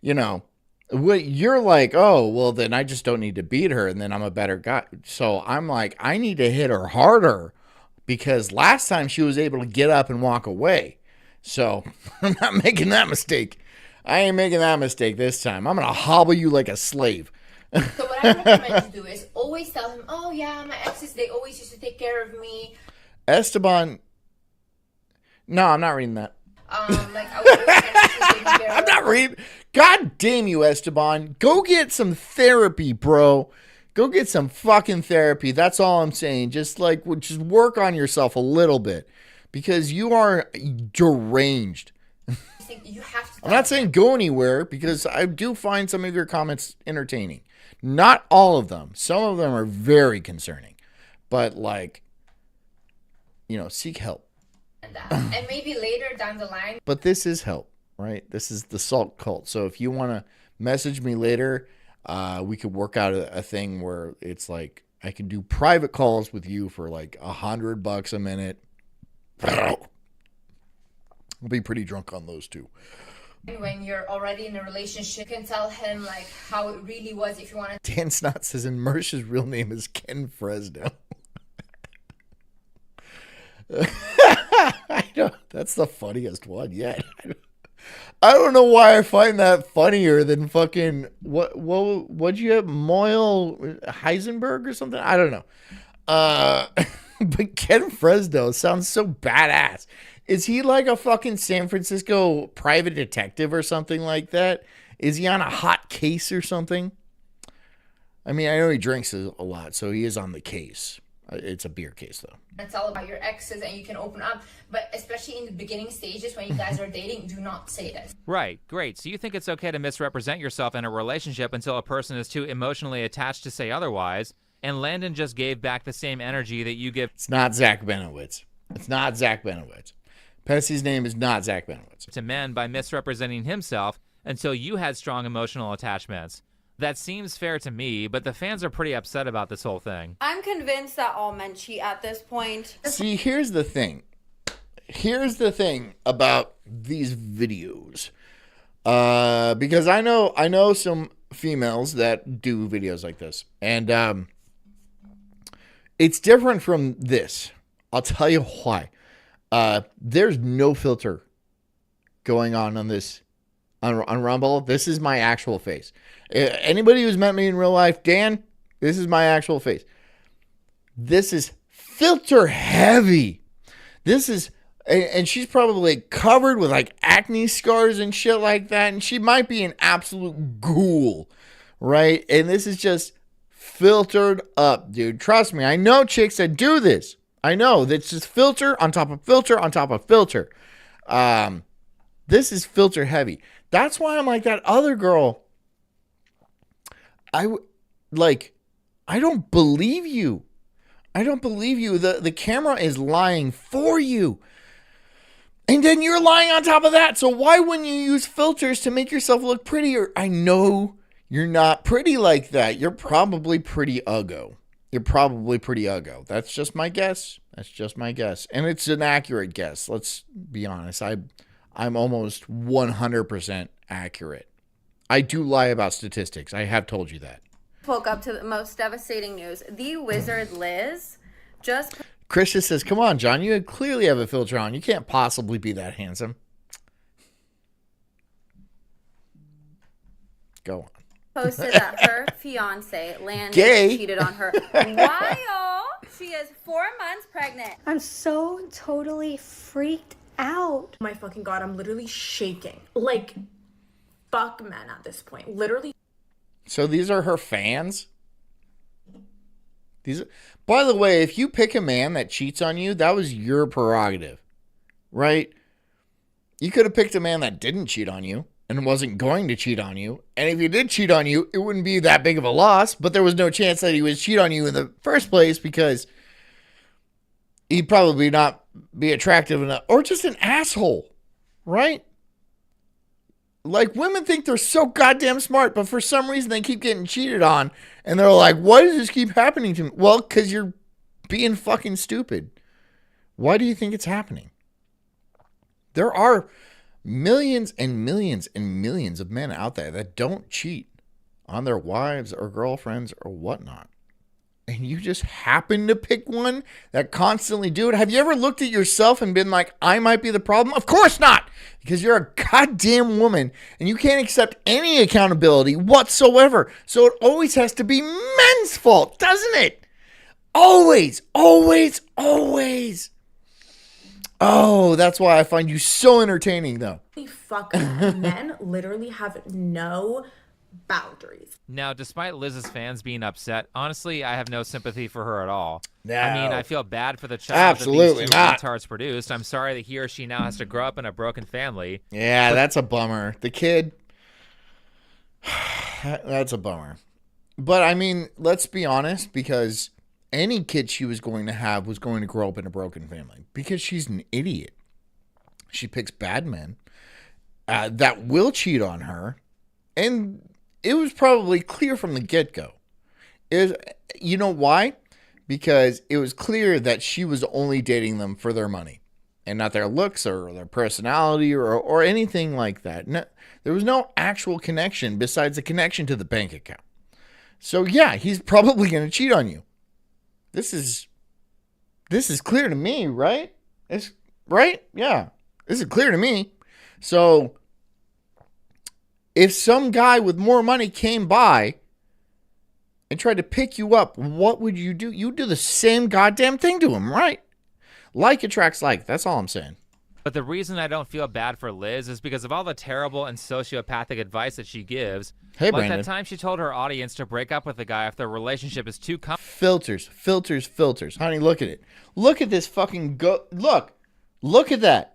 you know, you're like, oh, well, then I just don't need to beat her and then I'm a better guy. So I'm like, I need to hit her harder because last time she was able to get up and walk away. So I'm not making that mistake. I ain't making that mistake this time. I'm going to hobble you like a slave. So what I recommend you do is always tell him, oh yeah, my exes, they always used to take care of me. Esteban. No, I'm not reading that. Like I was always taking care I'm of. not reading. God damn you, Esteban. Go get some therapy, bro. Go get some fucking therapy. That's all I'm saying. Just work on yourself a little bit because you are deranged. I think you have to. I'm not saying go anywhere because I do find some of your comments entertaining. Not all of them. Some of them are very concerning. But like, seek help. And that. And maybe later down the line, But this is help, right? This is the Sulk cult. So if you want to message me later, we could work out a thing where it's like I can do private calls with you for like $100 a minute. I'll be pretty drunk on those too. when you're already in a relationship, you can tell him like how it really was if you want to. Dan Snot says, and Mersh's real name is Ken Fresno. I know, that's the funniest one yet. I don't know why I find that funnier than fucking what'd you have, Moyle Heisenberg or something? I don't know. But Ken Fresno sounds so badass. Is he like a fucking San Francisco private detective or something like that? Is he on a hot case or something? I mean, I know he drinks a lot, so he is on the case. It's a beer case, though. It's all about your exes and you can open up. But especially in the beginning stages when you guys are dating, do not say this. Right, great. So you think it's okay to misrepresent yourself in a relationship until a person is too emotionally attached to say otherwise, and Landon just gave back the same energy that you give It's not Zach Benowitz. It's not Zach Benowitz. Pessy's name is not Zach Benowitz. to men by misrepresenting himself until you had strong emotional attachments. That seems fair to me, but the fans are pretty upset about this whole thing. I'm convinced that all men cheat at this point. See, here's the thing. Here's the thing about these videos. Because I know some females that do videos like this. And it's different from this. I'll tell you why. There's no filter going on this on Rumble. This is my actual face. Anybody who's met me in real life, Dan, this is my actual face. This is filter heavy. This is, and she's probably covered with like acne scars and shit like that. And she might be an absolute ghoul, right? And this is just filtered up, dude. Trust me. I know chicks that do this. I know that's just filter on top of filter on top of filter. This is filter heavy. That's why I'm like that other girl. I don't believe you. I don't believe you. The camera is lying for you. And then you're lying on top of that. So why wouldn't you use filters to make yourself look prettier? I know you're not pretty like that. You're probably pretty uggo. That's just my guess. And it's an accurate guess. Let's be honest. I'm almost 100% accurate. I do lie about statistics. I have told you that. Woke up to the most devastating news. The wizard Liz just Chris just says, come on, John, you clearly have a filter on. You can't possibly be that handsome. Go on. posted that her fiance Landon Gay. cheated on her while she is 4 months pregnant. I'm so totally freaked out. My fucking god, I'm literally shaking. Like, fuck men at this point. Literally. So these are her fans? By the way, if you pick a man that cheats on you, that was your prerogative, right? You could have picked a man that didn't cheat on you and wasn't going to cheat on you. And if he did cheat on you, it wouldn't be that big of a loss, but there was no chance that he would cheat on you in the first place because he'd probably not be attractive enough or just an asshole, right? Like, women think they're so goddamn smart, but for some reason they keep getting cheated on. And they're like, why does this keep happening to me? Well, because you're being fucking stupid. Why do you think it's happening? There are millions and millions and millions of men out there that don't cheat on their wives or girlfriends or whatnot. And you just happen to pick one that constantly do it. Have you ever looked at yourself and been like, I might be the problem? Of course not. Because you're a goddamn woman and you can't accept any accountability whatsoever. So it always has to be men's fault, doesn't it? Always, always, always. Oh, that's why I find you so entertaining, though. Fuck men literally have no boundaries. Now, despite Liz's fans being upset, honestly, I have no sympathy for her at all. No. I mean, I feel bad for the child Absolutely that these two not. retards produced. I'm sorry that he or she now has to grow up in a broken family. Yeah, that's a bummer. The kid, that's a bummer. But I mean, let's be honest, because any kid she was going to have was going to grow up in a broken family because she's an idiot. She picks bad men that will cheat on her. And it was probably clear from the get-go. You know why? Because it was clear that she was only dating them for their money and not their looks or their personality or anything like that. No, there was no actual connection besides the connection to the bank account. So yeah, he's probably going to cheat on you. This is clear to me, right? It's right? Yeah. This is clear to me. So if some guy with more money came by and tried to pick you up, what would you do? You do the same goddamn thing to him, right? Like attracts like. That's all I'm saying. But the reason I don't feel bad for Liz is because of all the terrible and sociopathic advice that she gives. Hey, like Brandon. that time she told her audience to break up with the guy if their relationship is too Filters. Honey, look at it. Look at this fucking Look at that.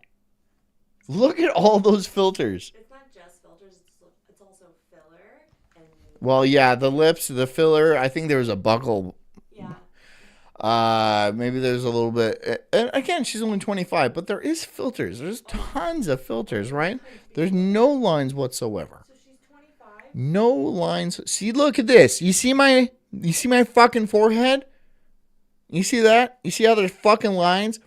Look at all those filters. It's not just filters, it's also filler. And Well, yeah, the lips, the filler. I think there was a buckle. yeah. Maybe there's a little bit. And again, she's only 25, but there is filters. There's tons of filters, right? There's no lines whatsoever. So she's 25. No lines. See, look at this. You see my fucking forehead? You see that? You see how there's fucking lines?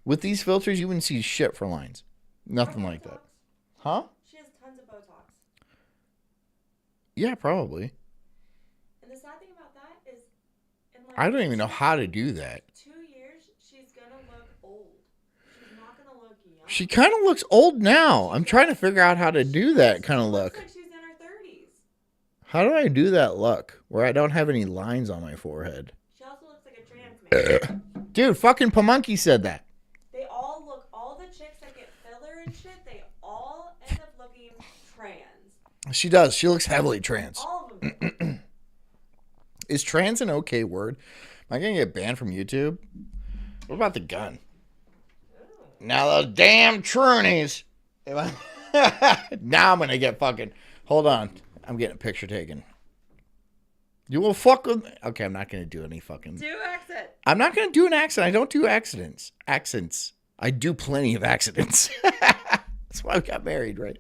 With these filters, you wouldn't see shit for lines. Nothing like that. Huh? She has tons of Botox. Yeah, probably. And the sad thing about that is, in like I don't even know how to do that. 2 years, she's gonna look old. She's not gonna look young. She kind of looks old now. I'm trying to figure out how to do that kind of look. Looks like she's in her 30s. How do I do that look where I don't have any lines on my forehead? She also looks like a trans man. Dude, fucking Pamunky said that. They all look, all the chicks that get filler and shit, they all end up looking trans. She does. She looks heavily trans. All of them do. Is trans an okay word? Am I going to get banned from YouTube? What about the gun? Now those damn trunies. Now I'm going to get fucking... Hold on. I'm getting a picture taken. You will fuck with me. Okay, I'm not going to do any fucking... Do accent. I'm not going to do an accent. I don't do accidents. Accents. I do plenty of accidents. That's why we got married, right?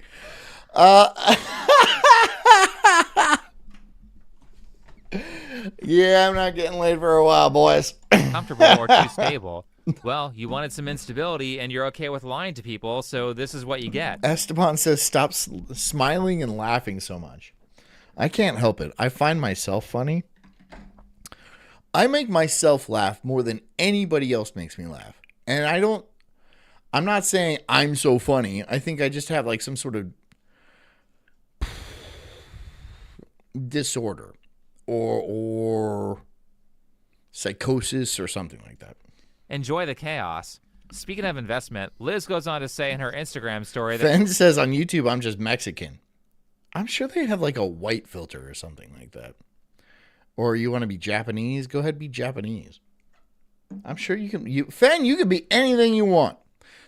Yeah, I'm not getting laid for a while, boys. comfortable or too stable. Well, you wanted some instability and you're okay with lying to people, so this is what you get. Esteban says, stop smiling and laughing so much. I can't help it. I find myself funny. I make myself laugh more than anybody else makes me laugh. And I'm not saying I'm so funny. I think I just have like some sort of disorder or psychosis or something like that. Enjoy the chaos. Speaking of investment, Liz goes on to say in her Instagram story that Fen says on YouTube, I'm just Mexican. I'm sure they have like a white filter or something like that. Or you want to be Japanese? Go ahead, be Japanese. I'm sure you can. Fen, you can be anything you want.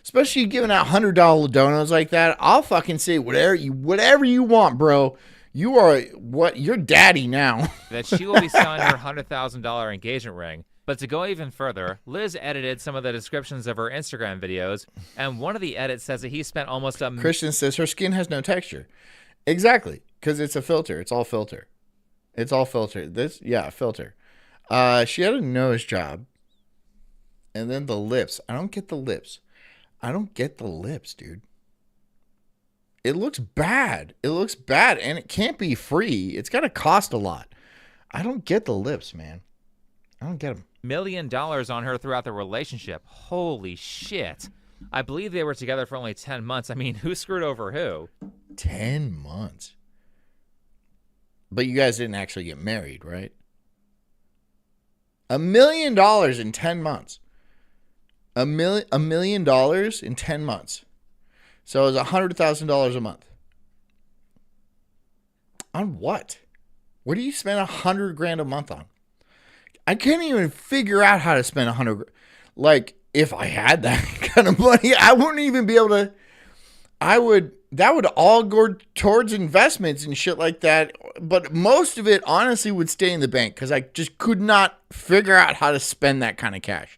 Especially giving out $100 donuts like that. I'll fucking say whatever you want, bro. You're daddy now. that she will be selling her $100,000 engagement ring. But to go even further, Liz edited some of the descriptions of her Instagram videos, and one of the edits says that he spent almost a... Christian says her skin has no texture. Exactly, because it's a filter. It's all filter. It's all filter. Filter. She had a nose job. And then the lips. I don't get the lips. Dude. It looks bad. And it can't be free. It's got to cost a lot. I don't get the lips, man. I don't get them. $1 million on her throughout the relationship. Holy shit. I believe they were together for only 10 months. I mean, who screwed over who? 10 months. But you guys didn't actually get married, right? $1 million in 10 months. $1 million in 10 months. So it was $100,000 a month. On what? What do you spend $100,000 a month on? I can't even figure out how to spend $100,000. Like, if I had that kind of money, I wouldn't even be able to. that would all go towards investments and shit like that. But most of it, honestly, would stay in the bank because I just could not figure out how to spend that kind of cash.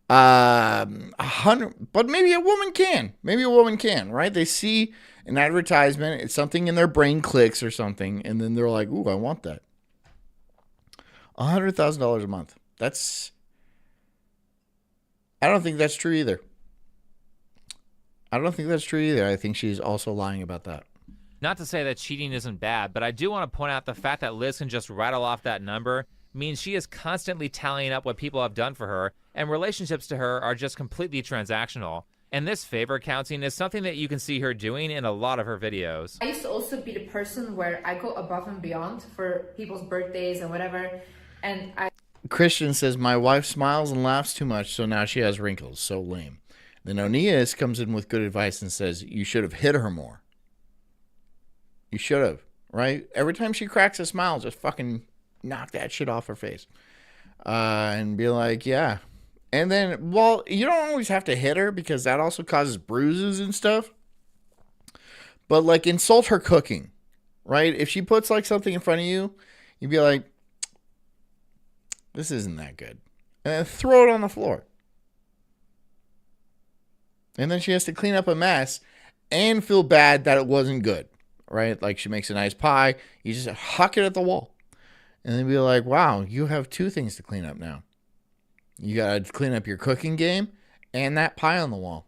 100, but maybe a woman can. Maybe a woman can, right? They see an advertisement, it's something in their brain clicks or something, and then they're like, "Ooh, I want that." $100,000 a month. I don't think that's true either. I think she's also lying about that. Not to say that cheating isn't bad, but I do want to point out the fact that Liz can just rattle off that number means she is constantly tallying up what people have done for her, and relationships to her are just completely transactional. And this favor counting is something that you can see her doing in a lot of her videos. I used to also be the person where I go above and beyond for people's birthdays and whatever. And Christian says, my wife smiles and laughs too much, so now she has wrinkles. So lame. Then Onias comes in with good advice and says, you should have hit her more. You should have, right? Every time she cracks a smile, just fucking knock that shit off her face. And be like, yeah. And then, well, you don't always have to hit her because that also causes bruises and stuff. But, like, insult her cooking, right? If she puts, like, something in front of you, you'd be like, this isn't that good. And then throw it on the floor. And then she has to clean up a mess and feel bad that it wasn't good, right? Like, she makes a nice pie. You just huck it at the wall. And then be like, wow, you have two things to clean up now. You got to clean up your cooking game and that pie on the wall.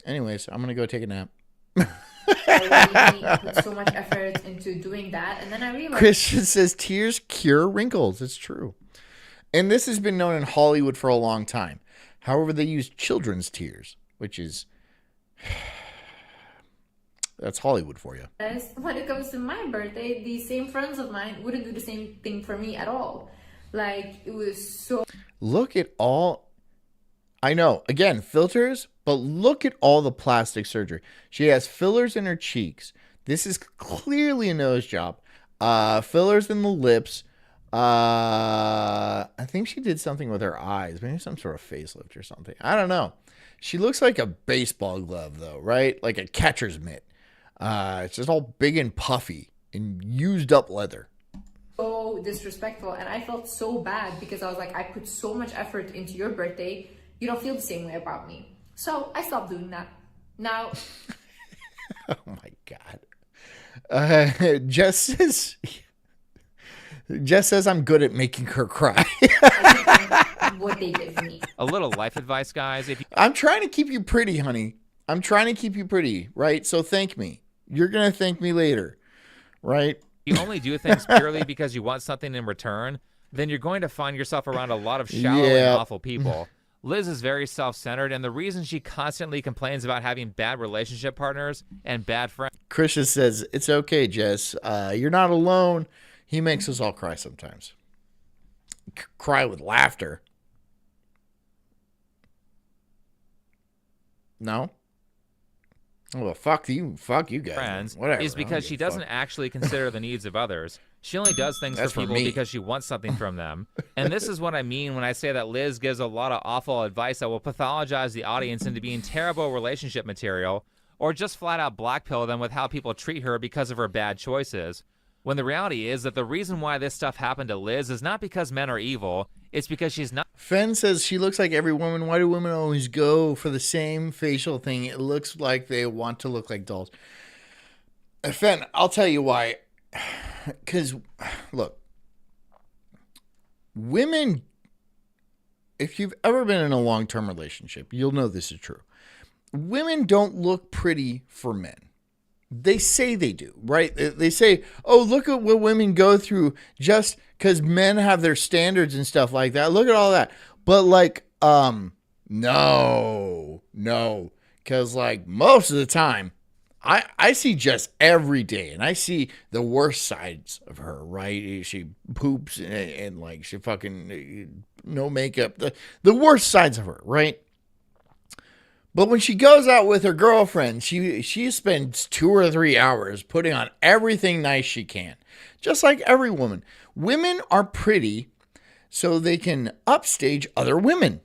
Anyways, I'm going to go take a nap. I really put so much effort into doing that. And then I realized... Christian says tears cure wrinkles. It's true. And this has been known in Hollywood for a long time. However, they use children's tears, which is... That's Hollywood for you. When it comes to my birthday, these same friends of mine wouldn't do the same thing for me at all. Like, it was so... Look at all... I know, again, filters, but look at all the plastic surgery. She has fillers in her cheeks. This is clearly a nose job. Fillers in the lips. I think she did something with her eyes. Maybe some sort of facelift or something. I don't know. She looks like a baseball glove, though, right? Like a catcher's mitt. It's just all big and puffy and used up leather. So disrespectful, and I felt so bad because I was like, I put so much effort into your birthday, you don't feel the same way about me. So I stopped doing that. Now... Oh my God. Jess says I'm good at making her cry. What they did for me. A little life advice, guys. I'm trying to keep you pretty, honey. I'm trying to keep you pretty, right? So thank me. You're going to thank me later, right? You only do things purely because you want something in return, then you're going to find yourself around a lot of shallow and awful people. Liz is very self-centered, and the reason she constantly complains about having bad relationship partners and bad friends. Krisha says, it's okay, Jess. You're not alone. He makes us all cry sometimes. Cry with laughter. No? Well, fuck you guys. Friends Whatever. is because she doesn't actually consider the needs of others. She only does things for people because she wants something from them. And this is what I mean when I say that Liz gives a lot of awful advice that will pathologize the audience into being terrible relationship material, or just flat out blackpill them with how people treat her because of her bad choices. When the reality is that the reason why this stuff happened to Liz is not because men are evil, it's because she's not. Fen says she looks like every woman. Why do women always go for the same facial thing? It looks like they want to look like dolls. Fen, I'll tell you why. Because, look, women, if you've ever been in a long-term relationship, you'll know this is true. Women don't look pretty for men. They say they do, right? They say, oh, look at what women go through just because men have their standards and stuff like that. Look at all that. But like, no. Because like most of the time, I see Jess every day and I see the worst sides of her, right? She poops and like she fucking no makeup. The worst sides of her, right? But when she goes out with her girlfriend, she spends 2 or 3 hours putting on everything nice she can. Just like every woman. Women are pretty so they can upstage other women.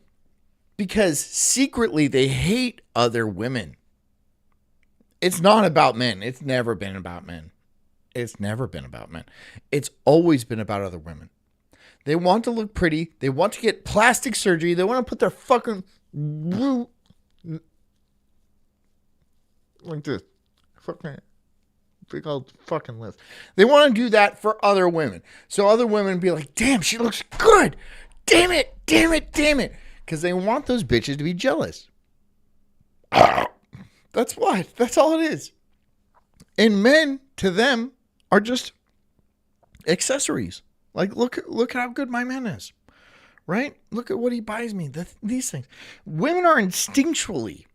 Because secretly they hate other women. It's not about men. It's never been about men. It's never been about men. It's always been about other women. They want to look pretty. They want to get plastic surgery. They want to put their fucking like this. Fucking big old fucking list. They want to do that for other women. So other women be like, damn, she looks good. Damn it, damn it, damn it. Because they want those bitches to be jealous. That's why. That's all it is. And men, to them, are just accessories. Like, look how good my man is. Right? Look at what he buys me. These things. Women are instinctually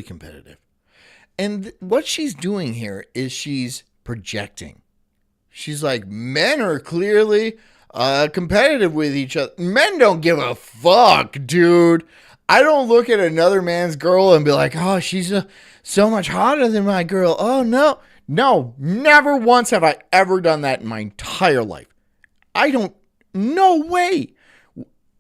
competitive. And what she's doing here is she's projecting. She's like, men are clearly competitive with each other. Men don't give a fuck, dude. I don't look at another man's girl and be like, oh, she's so much hotter than my girl. Oh, no. No, never once have I ever done that in my entire life. I don't, no way.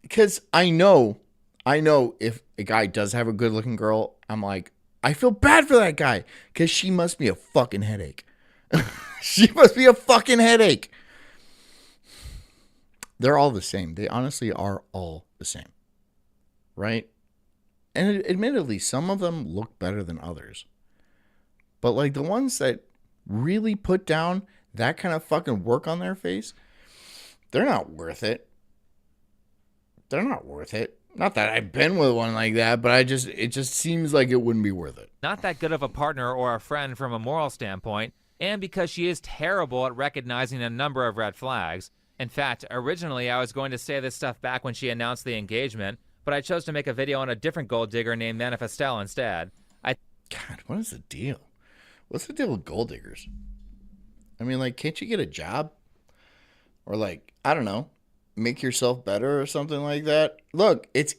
Because I know if a guy does have a good looking girl, I'm like, I feel bad for that guy because she must be a fucking headache. She must be a fucking headache. They're all the same. They honestly are all the same. Right? And admittedly, some of them look better than others. But like the ones that really put down that kind of fucking work on their face, they're not worth it. They're not worth it. Not that I've been with one like that, but it just seems like it wouldn't be worth it. Not that good of a partner or a friend from a moral standpoint, and because she is terrible at recognizing a number of red flags. In fact, originally I was going to say this stuff back when she announced the engagement, but I chose to make a video on a different gold digger named Manifestel instead. God, what is the deal? What's the deal with gold diggers? I mean, like, can't you get a job? Or like, I don't know, make yourself better or something like that? Look, it's,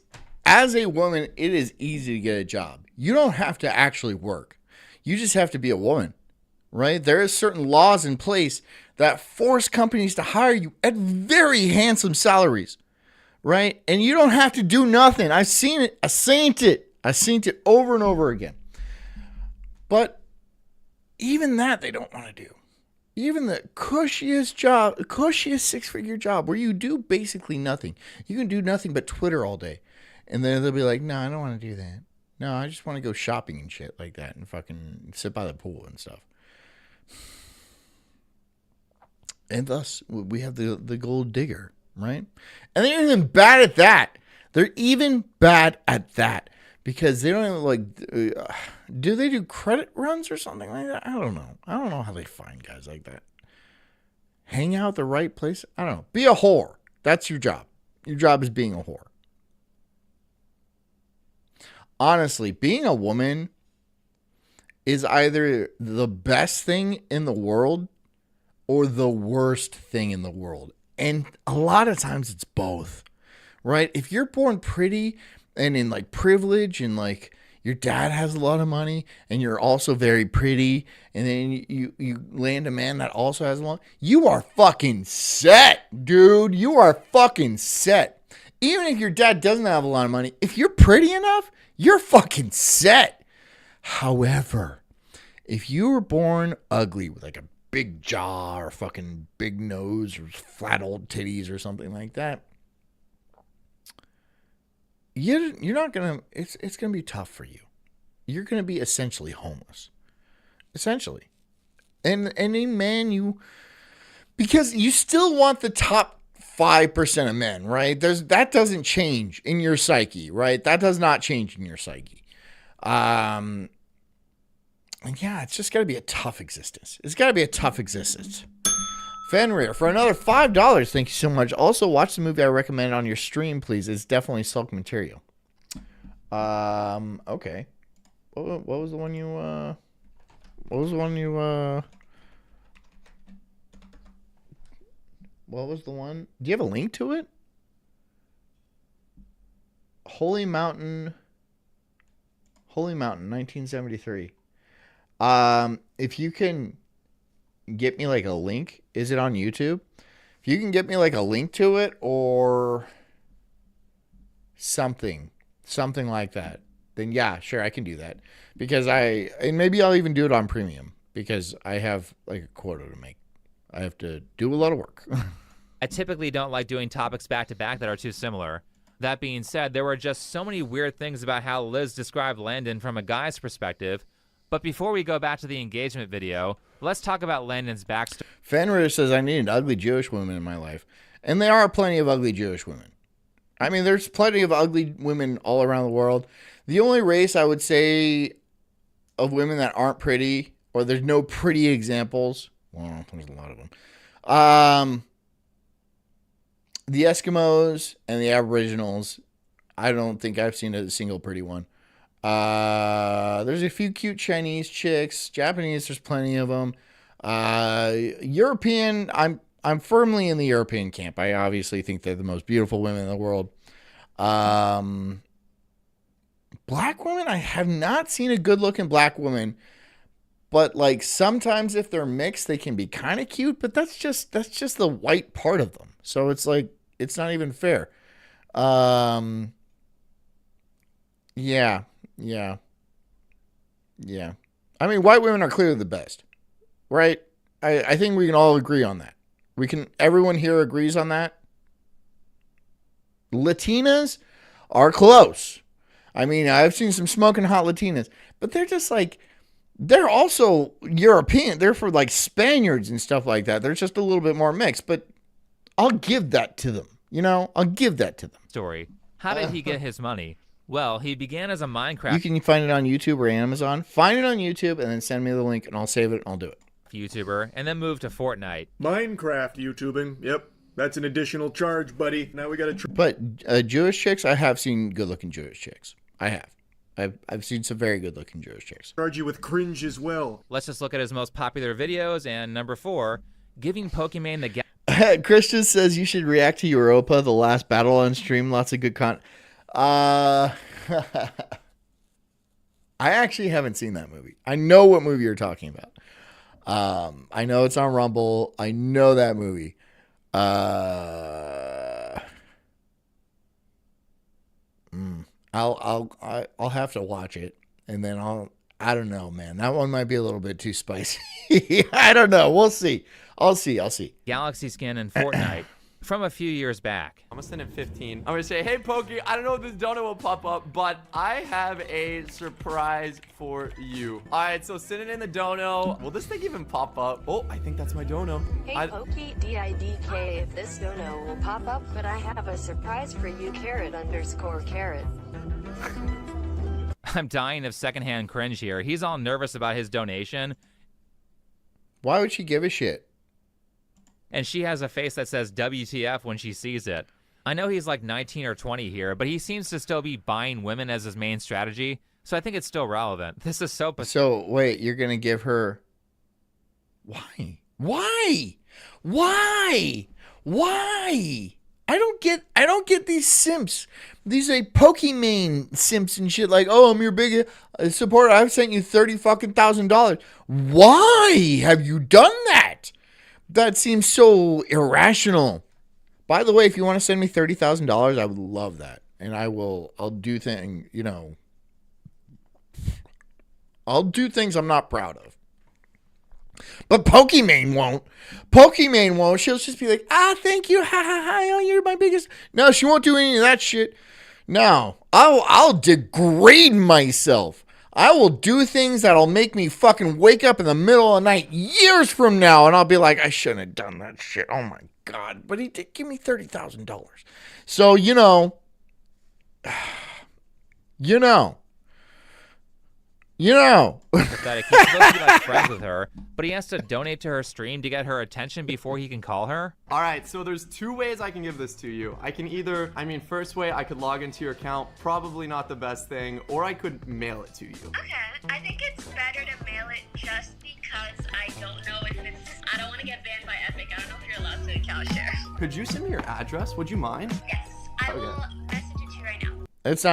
as a woman, it is easy to get a job. You don't have to actually work. You just have to be a woman, right? There is certain laws in place that force companies to hire you at very handsome salaries, right? And you don't have to do nothing. I've seen it. I've seen it over and over again. But even that they don't want to do. Even the cushiest job, cushiest six-figure job where you do basically nothing. You can do nothing but Twitter all day. And then they'll be like, no, I don't want to do that. No, I just want to go shopping and shit like that and fucking sit by the pool and stuff. And thus, we have the gold digger, right? And they're even bad at that. They're even bad at that. Because they don't even, like, do they do credit runs or something like that? I don't know. I don't know how they find guys like that. Hang out at the right place? I don't know. Be a whore. That's your job. Your job is being a whore. Honestly, being a woman is either the best thing in the world or the worst thing in the world. And a lot of times it's both, right? If you're born pretty and in like privilege and like your dad has a lot of money and you're also very pretty and then you land a man that also has a lot, you are fucking set, dude. You are fucking set. Even if your dad doesn't have a lot of money, if you're pretty enough, you're fucking set. However, if you were born ugly with like a big jaw or fucking big nose or flat old titties or something like that, you're not gonna, it's gonna be tough for you. You're gonna be essentially homeless. Essentially. And in man, because you still want the top 5% of men, right? That doesn't change in your psyche, right? That does not change in your psyche. And yeah, it's just gotta be a tough existence. It's gotta be a tough existence. Fenrir, for another $5, thank you so much. Also, watch the movie I recommended on your stream, please. It's definitely Sulk material. Okay. What was the one you, what was the one? Do you have a link to it? Holy Mountain, 1973. If you can get me like a link, is it on YouTube? If you can get me like a link to it or something like that, then yeah, sure, I can do that. Because and maybe I'll even do it on premium because I have like a quota to make. I have to do a lot of work. I typically don't like doing topics back to back that are too similar. That being said, there were just so many weird things about how Liz described Landon from a guy's perspective. But before we go back to the engagement video, let's talk about Landon's backstory. Fenrir says, I need an ugly Jewish woman in my life. And there are plenty of ugly Jewish women. I mean, there's plenty of ugly women all around the world. The only race I would say of women that aren't pretty, or there's no pretty examples, well, there's a lot of them. The Eskimos and the Aboriginals, I don't think I've seen a single pretty one. There's a few cute Chinese chicks. Japanese, there's plenty of them. European, I'm firmly in the European camp. I obviously think they're the most beautiful women in the world. Black women, I have not seen a good-looking black woman. But like sometimes if they're mixed, they can be kind of cute. But that's just the white part of them. So it's like it's not even fair. Yeah. I mean, white women are clearly the best, right? I think we can all agree on that. Everyone here agrees on that. Latinas are close. I mean, I've seen some smoking hot Latinas, but they're just like, they're also European. They're for like Spaniards and stuff like that. They're just a little bit more mixed, but I'll give that to them. I'll give that to them. Story. How did he get his money? Well, he began as a Minecraft You can find it on YouTube or Amazon. Find it on YouTube and then send me the link and I'll save it and I'll do it. YouTuber and then moved to Fortnite. Minecraft YouTubing. Yep. That's an additional charge, buddy. Now we got to... But Jewish chicks, I have seen good-looking Jewish chicks. I have. I've seen some very good-looking Jewish chicks. Charge you with cringe as well. Let's just look at his most popular videos. And number 4, giving Pokemon the Christian says you should react to Europa, the last battle on stream. Lots of good content. I actually haven't seen that movie. I know what movie you're talking about. I know it's on Rumble. I know that movie. I'll have to watch it, and then I don't know, man. That one might be a little bit too spicy. I don't know. We'll see. I'll see. Galaxy skin in Fortnite from a few years back. I'm gonna send him 15. I'm gonna say, hey, Pokey, I don't know if this donut will pop up, but I have a surprise for you. All right, so send it in the dono. Will this thing even pop up? Oh, I think that's my dono. Hey, Pokey, DIDK, if this dono will pop up, but I have a surprise for you, _carrot. I'm dying of secondhand cringe here. He's all nervous about his donation. Why would she give a shit? And she has a face that says WTF when she sees it. I know he's like 19 or 20 here, but he seems to still be buying women as his main strategy, so I think it's still relevant. This is so... So, wait, you're going to give her... Why? I don't get these simps. These like Pokemon simps and shit like, oh, I'm your big supporter. I've sent you $30,000. Why have you done that? That seems so irrational. By the way, if you want to send me $30,000, I would love that. And I'll do things I'm not proud of. But Pokemon won't. She'll just be like, thank you. Ha ha ha. Oh, you're my biggest. No, she won't do any of that shit. No, I'll degrade myself. I will do things that'll make me fucking wake up in the middle of the night years from now, and I'll be like, I shouldn't have done that shit. Oh my God. But he did give me $30,000. So, pathetic. He's supposed to be like friends with her, but he has to donate to her stream to get her attention before he can call her. All right, so there's 2 ways I can give this to you. I can either, first way, I could log into your account, probably not the best thing, or I could mail it to you. Okay, I think it's better to mail it just because I don't know if it's... I don't want to get banned by Epic. I don't know if you're allowed to account share. Could you send me your address? Would you mind? Yes, I will message it to you right now. It's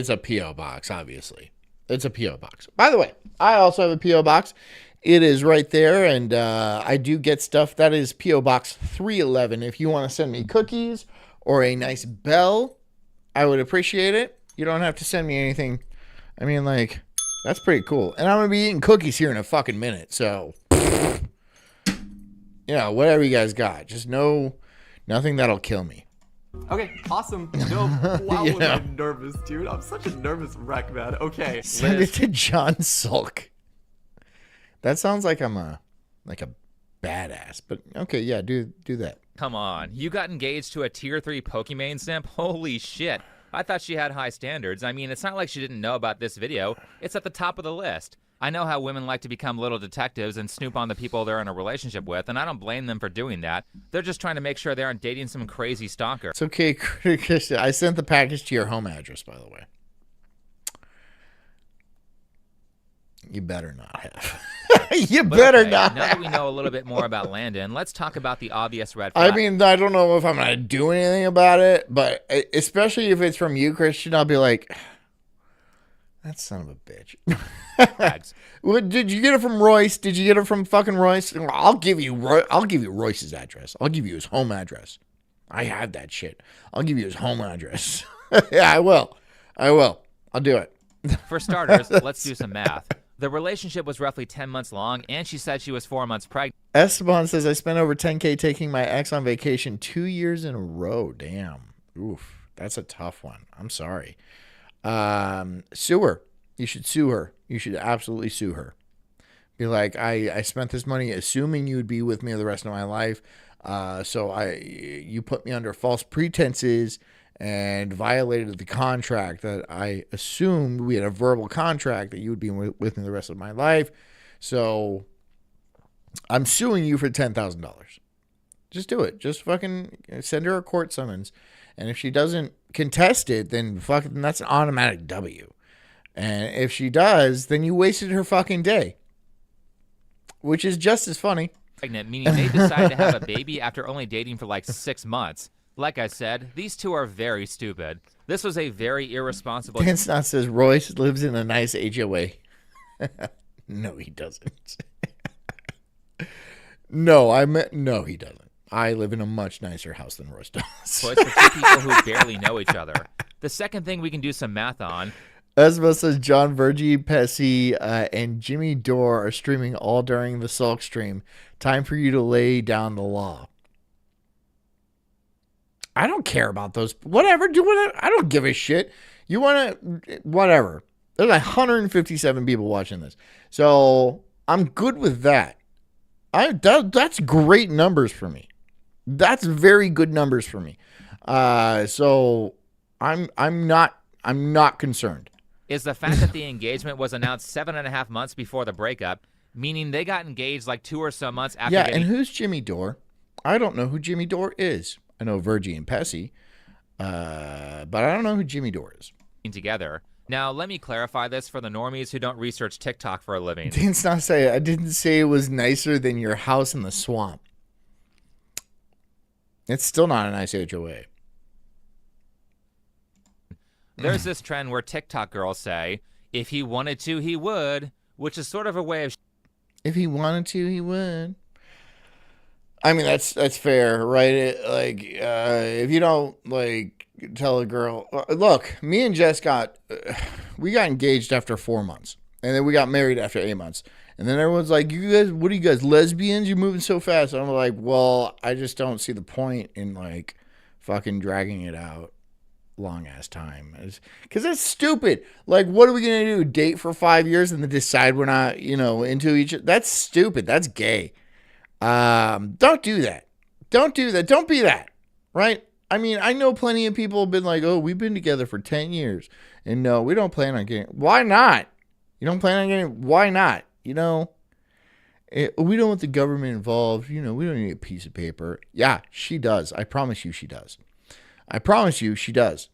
a P.O. box, obviously. It's a P.O. box. By the way, I also have a P.O. box. It is right there, and I do get stuff. That is P.O. Box 311. If you want to send me cookies or a nice bell, I would appreciate it. You don't have to send me anything I mean, like, that's pretty cool. And I'm going to be eating cookies here in a fucking minute. So, whatever you guys got. Just nothing that'll kill me. Okay, awesome. No, wow, was I nervous, dude. I'm such a nervous wreck, man. Okay, Send Liz. it to John Sulk. That sounds like I'm a badass. But, okay, yeah, do that. Come on. You got engaged to a tier 3 Pokimane simp? Holy shit. I thought she had high standards. I mean, it's not like she didn't know about this video. It's at the top of the list. I know how women like to become little detectives and snoop on the people they're in a relationship with, and I don't blame them for doing that. They're just trying to make sure they aren't dating some crazy stalker. It's okay, Christian. I sent the package to your home address, by the way. You better not have. You better not. Now that we know a little bit more about Landon, let's talk about the obvious red flag. I mean, I don't know if I'm going to do anything about it, but especially if it's from you, Christian, I'll be like, that son of a bitch. Did you get it from Royce? Did you get it from fucking Royce? I'll give you Royce's address. I'll give you his home address. I have that shit. I'll give you his home address. Yeah, I will. I'll do it. For starters, let's do some math. The relationship was roughly 10 months long, and she said she was 4 months pregnant. Esteban says, I spent over $10K taking my ex on vacation 2 years in a row. Damn. Oof. That's a tough one. I'm sorry. Sue her. You should sue her. You should absolutely sue her. Be like, I spent this money assuming you would be with me the rest of my life. So you put me under false pretenses and violated the contract that I assumed. We had a verbal contract that you would be with me the rest of my life. So I'm suing you for $10,000. Just do it. Just fucking send her a court summons. And if she doesn't contest it, then fucking that's an automatic W. And if she does, then you wasted her fucking day. Which is just as funny. Pregnant, meaning they decided to have a baby after only dating for like 6 months. Like I said, these two are very stupid. This was a very irresponsible... Dan Snot says Royce lives in a nice HOA. No, he doesn't. No, he doesn't. I live in a much nicer house than Royce does. For two people who barely know each other. The second thing we can do some math on... Esma says John Virgie, Pessy, and Jimmy Dore are streaming all during the Sulk stream. Time for you to lay down the law. I don't care about those. Whatever. Do whatever. I don't give a shit. You want to... Whatever. There's 157 people watching this. So I'm good with that. That's great numbers for me. That's very good numbers for me. So I'm not concerned. Is the fact that the engagement was announced 7.5 months before the breakup, meaning they got engaged like 2 or so months after. Yeah, and who's Jimmy Dore? I don't know who Jimmy Dore is. I know Virgie and Pessy, but I don't know who Jimmy Dore is. Together. Now, let me clarify this for the normies who don't research TikTok for a living. I didn't say it was nicer than your house in the swamp. It's still not a nice HOA. There's this trend where TikTok girls say, if he wanted to, he would, which is sort of a way of... If he wanted to, he would. I mean, that's fair, right? If you don't, tell a girl... Look, me and Jess we got engaged after 4 months. And then we got married after 8 months. And then everyone's like, what are you guys, lesbians? You're moving so fast. And I'm like, well, I just don't see the point in, fucking dragging it out long ass time. Because that's stupid. What are we going to do? Date for 5 years and then decide we're not, into each other? That's stupid. That's gay. Don't do that. Don't do that. Don't be that. Right? I mean, I know plenty of people have been like, oh, we've been together for 10 years. And no, we don't plan on getting... Why not? You don't plan on getting... Why not? We don't want the government involved. We don't need a piece of paper. Yeah, she does. I promise you she does. I promise you she does.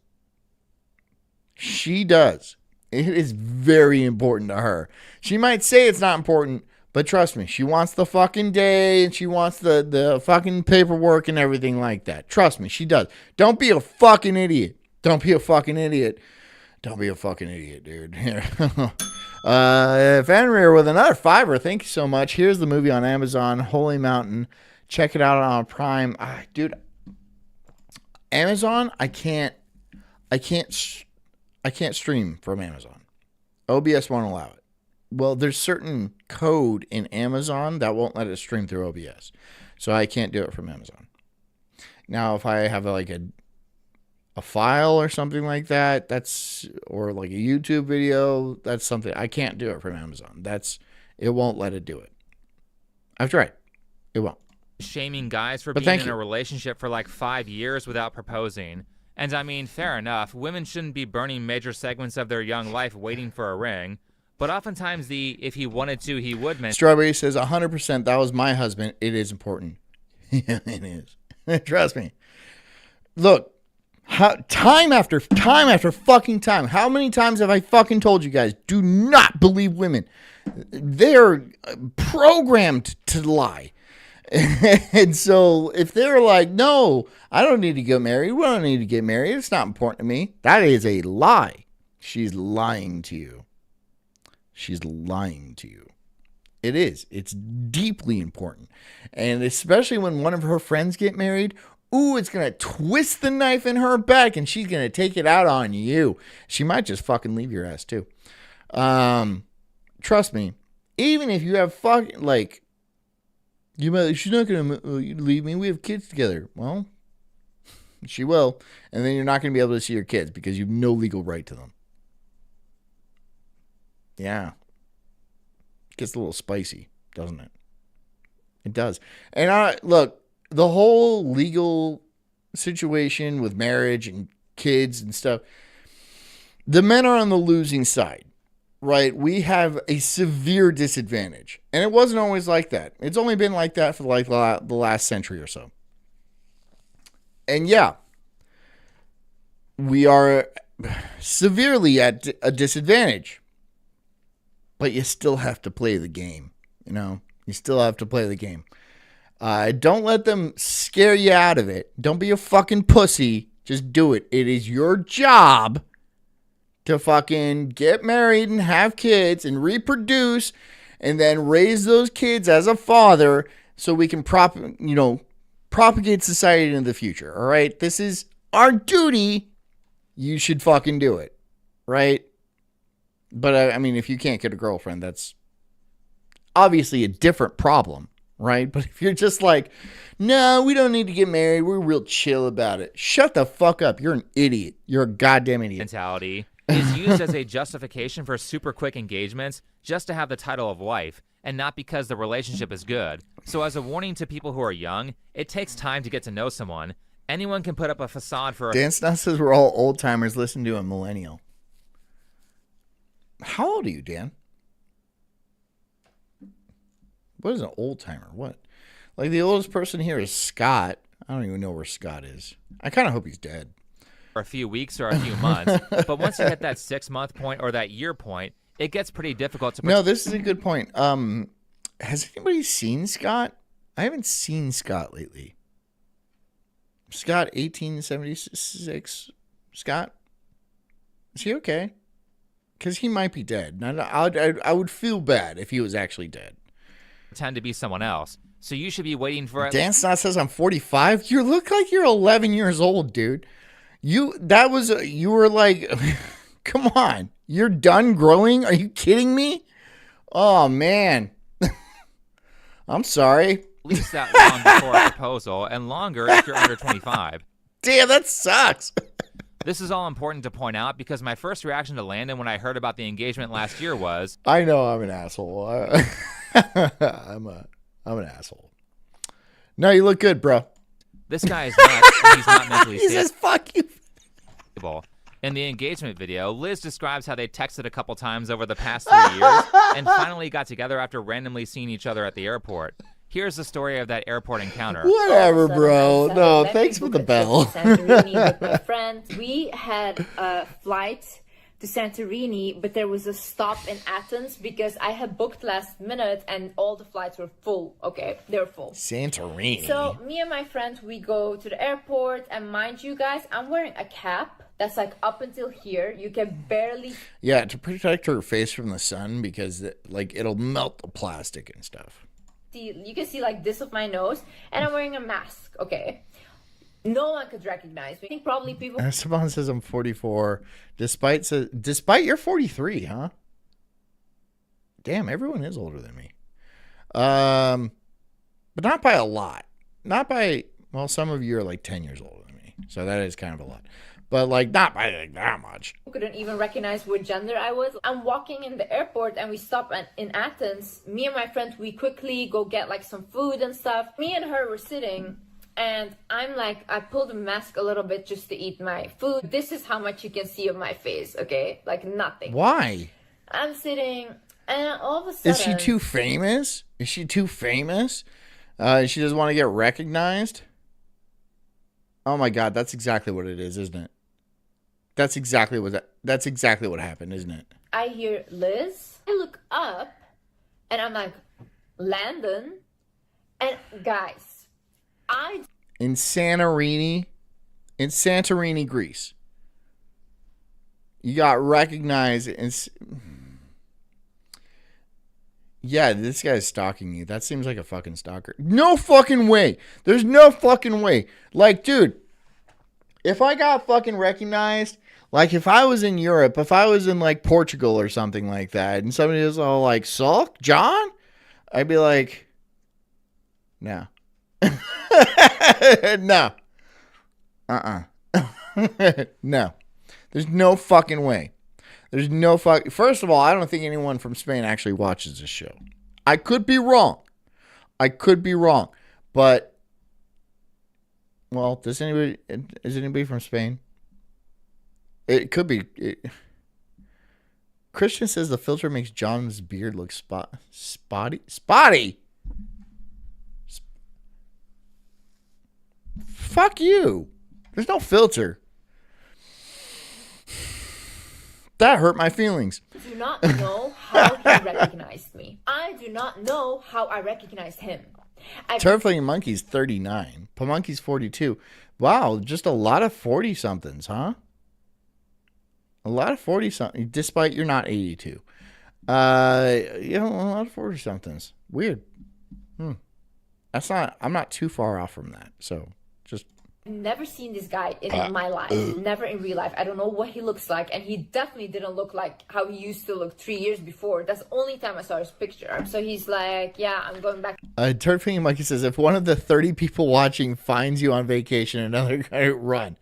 She does. It is very important to her. She might say it's not important, but trust me, she wants the fucking day and she wants the fucking paperwork and everything like that. Trust me, she does. Don't be a fucking idiot. Don't be a fucking idiot. Don't be a fucking idiot, dude. Here. Fanrear with another $5. Thank you so much. Here's the movie on Amazon, Holy Mountain. Check it out on Prime. Dude, Amazon, I can't stream from Amazon. OBS won't allow it. Well, there's certain code in Amazon that won't let it stream through OBS. So I can't do it from Amazon. Now, if I have like a file or something like that, or like a YouTube video, that's something I can't do it from Amazon. It won't let it do it. I've tried. It won't. Shaming guys for But being thank in a you. relationship for like 5 years without proposing. And I mean, fair enough. Women shouldn't be burning major segments of their young life waiting for a ring. But oftentimes if he wanted to, he would mention. Strawberry says 100%. That was my husband. It is important. Yeah, it is. Trust me. Look, time after fucking time. How many times have I fucking told you guys? Do not believe women. They're programmed to lie. And so if they're like, no, I don't need to get married. We don't need to get married. It's not important to me. That is a lie. She's lying to you. She's lying to you. It is. It's deeply important. And especially when one of her friends get married, ooh, it's going to twist the knife in her back and she's going to take it out on you. She might just fucking leave your ass too. Trust me. Even if you have fucking, like, she's not going to leave me. We have kids together. Well, she will. And then you're not going to be able to see your kids because you have no legal right to them. Yeah. Gets a little spicy, doesn't it? It does. And look, the whole legal situation with marriage and kids and stuff, the men are on the losing side, right? We have a severe disadvantage. And it wasn't always like that. It's only been like that for like the last century or so. And yeah, we are severely at a disadvantage. But you still have to play the game, you know? You still have to play the game. Don't let them scare you out of it. Don't be a fucking pussy. Just do it. It is your job to fucking get married and have kids and reproduce and then raise those kids as a father so we can propagate society into the future, all right? This is our duty. You should fucking do it, right? But, I mean, if you can't get a girlfriend, that's obviously a different problem, right? But if you're just like, no, we don't need to get married. We're real chill about it. Shut the fuck up. You're an idiot. You're a goddamn idiot. Mentality is used as a justification for super quick engagements just to have the title of wife and not because the relationship is good. So as a warning to people who are young, it takes time to get to know someone. Anyone can put up a facade for Dan Snuff says we're all old timers listening to a millennial. How old are you, Dan? What is an old timer? What? Like the oldest person here is Scott. I don't even know where Scott is. I kind of hope he's dead. a few weeks or a few months. But once you hit that 6-month point or that year point, it gets pretty difficult to. No, this is a good point. Has anybody seen Scott? I haven't seen Scott lately. Scott 1876. Scott, is he okay? Because he might be dead. I would feel bad if he was actually dead. Pretend to be someone else. So you should be waiting for it. Dan Snot says I'm 45. You look like you're 11 years old, dude. You were like, come on. You're done growing? Are you kidding me? Oh, man. I'm sorry. At least that long before a proposal, and longer if you're under 25. Damn, that sucks. This is all important to point out because my first reaction to Landon when I heard about the engagement last year was, I know I'm an asshole. I'm an asshole. No, you look good, bro. This guy is nuts and he's not mentally He says, fuck you. stable. In the engagement video, Liz describes how they texted a couple times over the past 3 years and finally got together after randomly seeing each other at the airport. Here's the story of that airport encounter. Whatever, bro. No, thanks for the bell. Santorini with my friends. We had a flight to Santorini, but there was a stop in Athens because I had booked last minute and all the flights were full. Okay, they're full. Santorini. So me and my friends, we go to the airport, and mind you guys, I'm wearing a cap that's like up until here. You can barely. Yeah, to protect her face from the sun because it'll melt the plastic and stuff. You can see like this of my nose, and I'm wearing a mask. Okay, no one could recognize me. I think probably people. Esteban says I'm 44, despite you're 43, huh? Damn, everyone is older than me. But not by a lot. Not by, well, some of you are like 10 years older than me. So that is kind of a lot. But like not by like that much. Couldn't even recognize what gender I was. I'm walking in the airport and we stop in Athens. Me and my friend, we quickly go get like some food and stuff. Me and her were sitting and I'm like, I pulled the mask a little bit just to eat my food. This is how much you can see of my face, okay? Like nothing. Why? I'm sitting and all of a sudden... Is she too famous? Is she too famous? She doesn't want to get recognized? Oh my God, that's exactly what it is, isn't it? That's exactly what happened, isn't it? I hear Liz. I look up and I'm like, Landon. And guys, in Santorini, Greece. You got recognized yeah, this guy's stalking you. That seems like a fucking stalker. No fucking way. There's no fucking way. Like, dude, if I got fucking recognized, like if I was in Europe, if I was in like Portugal or something like that, and somebody was all like, Sulk, John? I'd be like, no. No. No. There's no fucking way. There's no fuck. First of all, I don't think anyone from Spain actually watches this show. I could be wrong. But, well, is anybody from Spain? It could be. Christian says the filter makes John's beard look spotty. Fuck you. There's no filter. That hurt my feelings. I do not know how he recognized me. I do not know how I recognized him. Terrifying Monkey's 39. Pamonkey's 42. Wow, just a lot of 40-somethings, huh? A lot of 40-something, despite you're not 82. A lot of 40-somethings. Weird. I'm not too far off from that, so just... Never seen this guy in my life. Never in real life. I don't know what he looks like, and he definitely didn't look like how he used to look 3 years before. That's the only time I saw his picture. So he's like, yeah, I'm going back. Turd Monkey says, if one of the 30 people watching finds you on vacation, another guy run.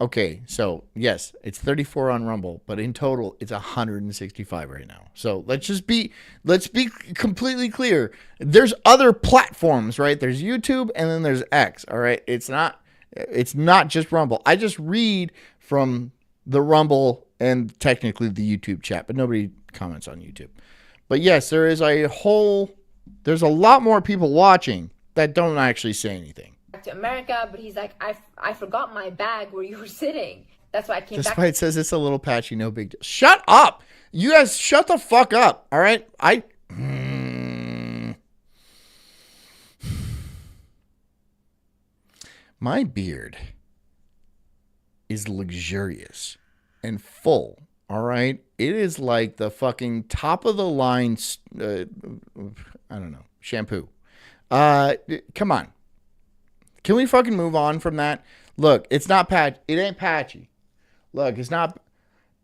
Okay, so yes, it's 34 on Rumble, but in total, it's 165 right now. So let's be completely clear. There's other platforms, right? There's YouTube and then there's X. All right, it's not just Rumble. I just read from the Rumble and technically the YouTube chat, but nobody comments on YouTube. But yes, there's a lot more people watching that don't actually say anything. To America, but he's like, I forgot my bag where you were sitting. That's why I came back. Despite it says it's a little patchy, no big deal. Shut up! You guys shut the fuck up, all right? My beard is luxurious and full, all right? It is like the fucking top of the line, I don't know, shampoo. Come on. Can we fucking move on from that? Look, it's not patchy. It ain't patchy. Look, it's not.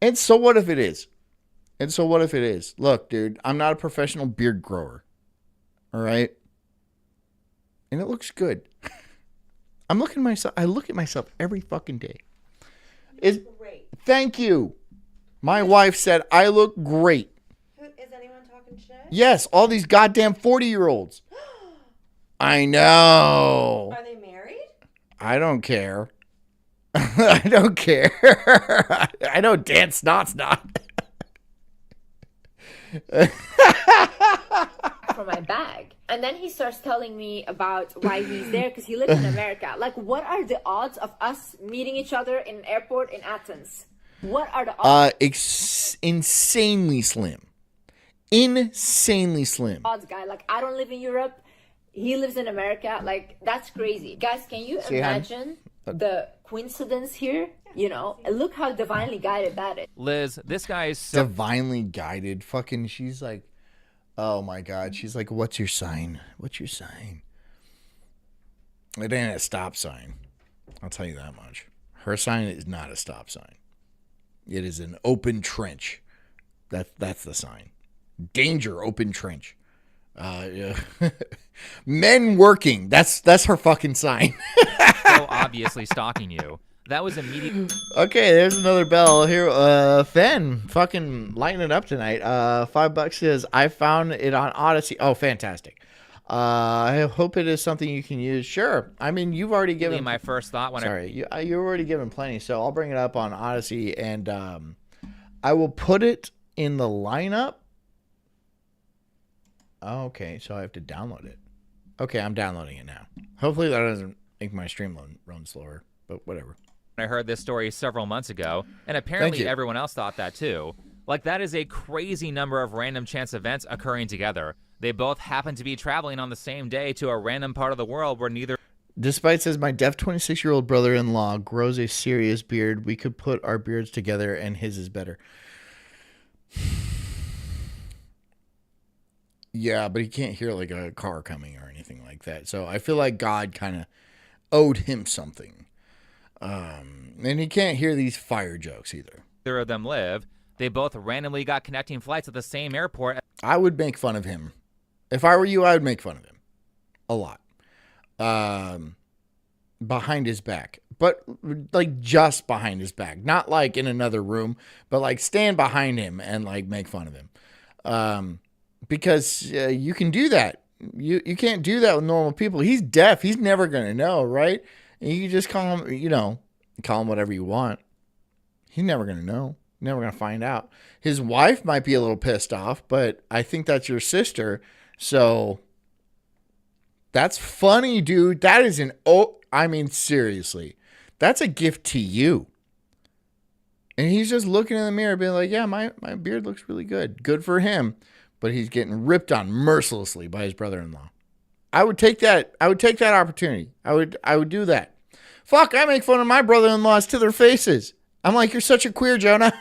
And so what if it is? Look, dude, I'm not a professional beard grower. All right? And it looks good. I look at myself every fucking day. Great. Thank you. My wife said I look great. Is anyone talking shit? Yes, all these goddamn 40-year-olds. I know. Are they married? I don't care. I don't care. I know Dan Snot's not. For my bag. And then he starts telling me about why he's there, because he lives in America. Like, what are the odds of us meeting each other in an airport in Athens? What are the odds? Insanely slim. Insanely slim. Odds, guy. Like, I don't live in Europe. He lives in America. Like, that's crazy. Guys, can you imagine the coincidence here? You know, and look how divinely guided that is. Liz, this guy is so divinely guided. Fucking, she's like, oh my God. She's like, what's your sign? What's your sign? It ain't a stop sign. I'll tell you that much. Her sign is not a stop sign. It is an open trench. That's the sign. Danger, open trench. Yeah. Men working. That's her fucking sign. So obviously stalking you. That was immediate. Okay, there's another bell here. Fen, fucking lighting it up tonight. $5 says I found it on Odyssey. Oh, fantastic. I hope it is something you can use. Sure. I mean, you've already given my first thought when you've already given plenty, so I'll bring it up on Odyssey, and I will put it in the lineup. Okay, so I have to download it. Okay, I'm downloading it now. Hopefully that doesn't make my stream run slower, but whatever. I heard this story several months ago, and apparently everyone else thought that too. Like, that is a crazy number of random chance events occurring together. They both happen to be traveling on the same day to a random part of the world where neither... Despite says, my deaf 26-year-old brother-in-law grows a serious beard. We could put our beards together, and his is better. Yeah, but he can't hear like a car coming or anything like that. So I feel like God kind of owed him something. And he can't hear these fire jokes either. Neither of them live. They both randomly got connecting flights at the same airport. I would make fun of him. If I were you, I would make fun of him. A lot. Behind his back. But like just behind his back. Not like in another room. But like stand behind him and like make fun of him. Because you can do that. You can't do that with normal people. He's deaf. He's never going to know, right? And you can just call him, call him whatever you want. He's never going to know. Never going to find out. His wife might be a little pissed off, but I think that's your sister. So that's funny, dude. That is seriously, that's a gift to you. And he's just looking in the mirror being like, yeah, my beard looks really good. Good for him. But he's getting ripped on mercilessly by his brother-in-law. I would take that. I would take that opportunity. I would do that. Fuck, I make fun of my brother-in-laws to their faces. I'm like, you're such a queer, Jonah.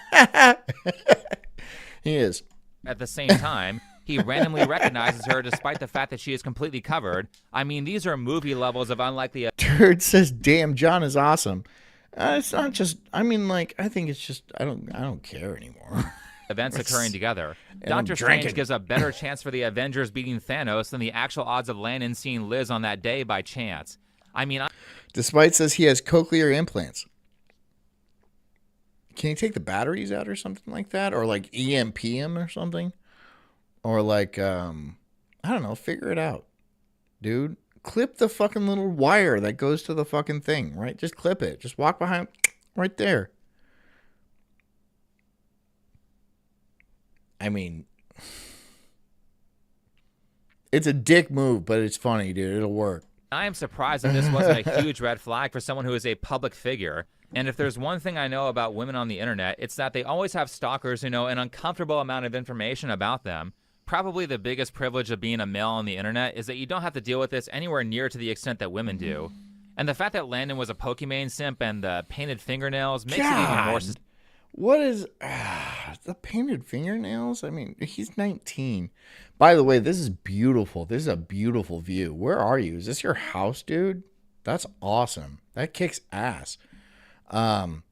He is. At the same time, he randomly recognizes her despite the fact that she is completely covered. I mean, these are movie levels of unlikely... Turd says, damn, John is awesome. It's not just, I think it's just, I don't care anymore. Events occurring together. Doctor Strange gives a better chance for the Avengers beating Thanos than the actual odds of Landon seeing Liz on that day by chance. I mean... Despite says he has cochlear implants. Can you take the batteries out or something like that? Or like EMP him or something? Or like, I don't know, figure it out. Dude, clip the fucking little wire that goes to the fucking thing, right? Just clip it. Just walk behind, right there. I mean, it's a dick move, but it's funny, dude. It'll work. I am surprised that this wasn't a huge red flag for someone who is a public figure. And if there's one thing I know about women on the internet, it's that they always have stalkers who know an uncomfortable amount of information about them. Probably the biggest privilege of being a male on the internet is that you don't have to deal with this anywhere near to the extent that women do. And the fact that Landon was a Pokemon simp and the painted fingernails makes it even more... What is the painted fingernails? I mean, he's 19. By the way, this is beautiful. This is a beautiful view. Where are you? Is this your house, dude? That's awesome. That kicks ass. Money,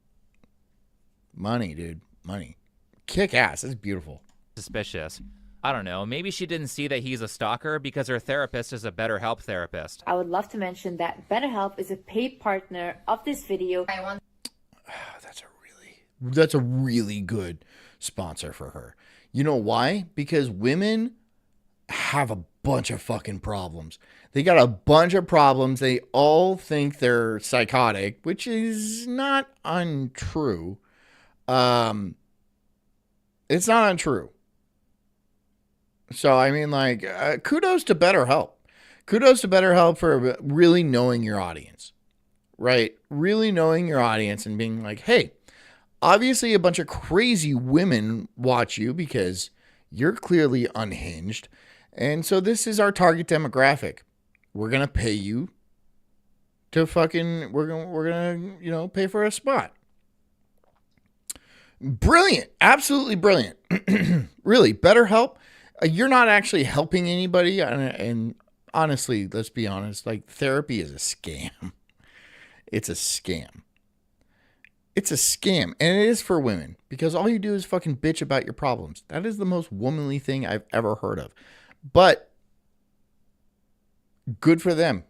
dude. Money. Kick ass. That's beautiful. Suspicious. I don't know. Maybe she didn't see that he's a stalker because her therapist is a BetterHelp therapist. I would love to mention that BetterHelp is a paid partner of this video. That's a really good sponsor for her. You know why? Because women have a bunch of fucking problems. They got a bunch of problems. They all think they're psychotic, which is not untrue. It's not untrue. So, I mean, like, kudos to BetterHelp. Kudos to BetterHelp for really knowing your audience, right? Really knowing your audience and being like, hey, obviously a bunch of crazy women watch you because you're clearly unhinged. And so this is our target demographic. We're going to pay you to fucking, we're going to, pay for a spot. Brilliant. Absolutely brilliant. Really, BetterHelp. You're not actually helping anybody. And honestly, let's be honest, like therapy is a scam. It's a scam. It's a scam, and it is for women, because all you do is fucking bitch about your problems. That is the most womanly thing I've ever heard of. But good for them.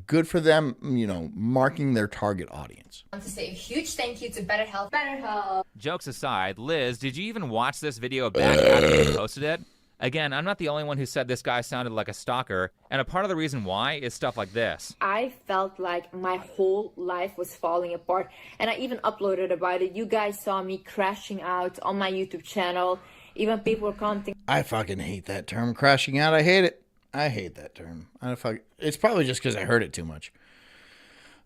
Good for them, you know, marking their target audience. I want to say a huge thank you to BetterHelp. BetterHelp. Jokes aside, Liz, did you even watch this video back after you posted it? Again, I'm not the only one who said this guy sounded like a stalker, and a part of the reason why is stuff like this. I felt like my whole life was falling apart, and I even uploaded about it. You guys saw me crashing out on my YouTube channel. Even people were commenting. I fucking hate that term, crashing out. I hate it. I hate that term. It's probably just because I heard it too much.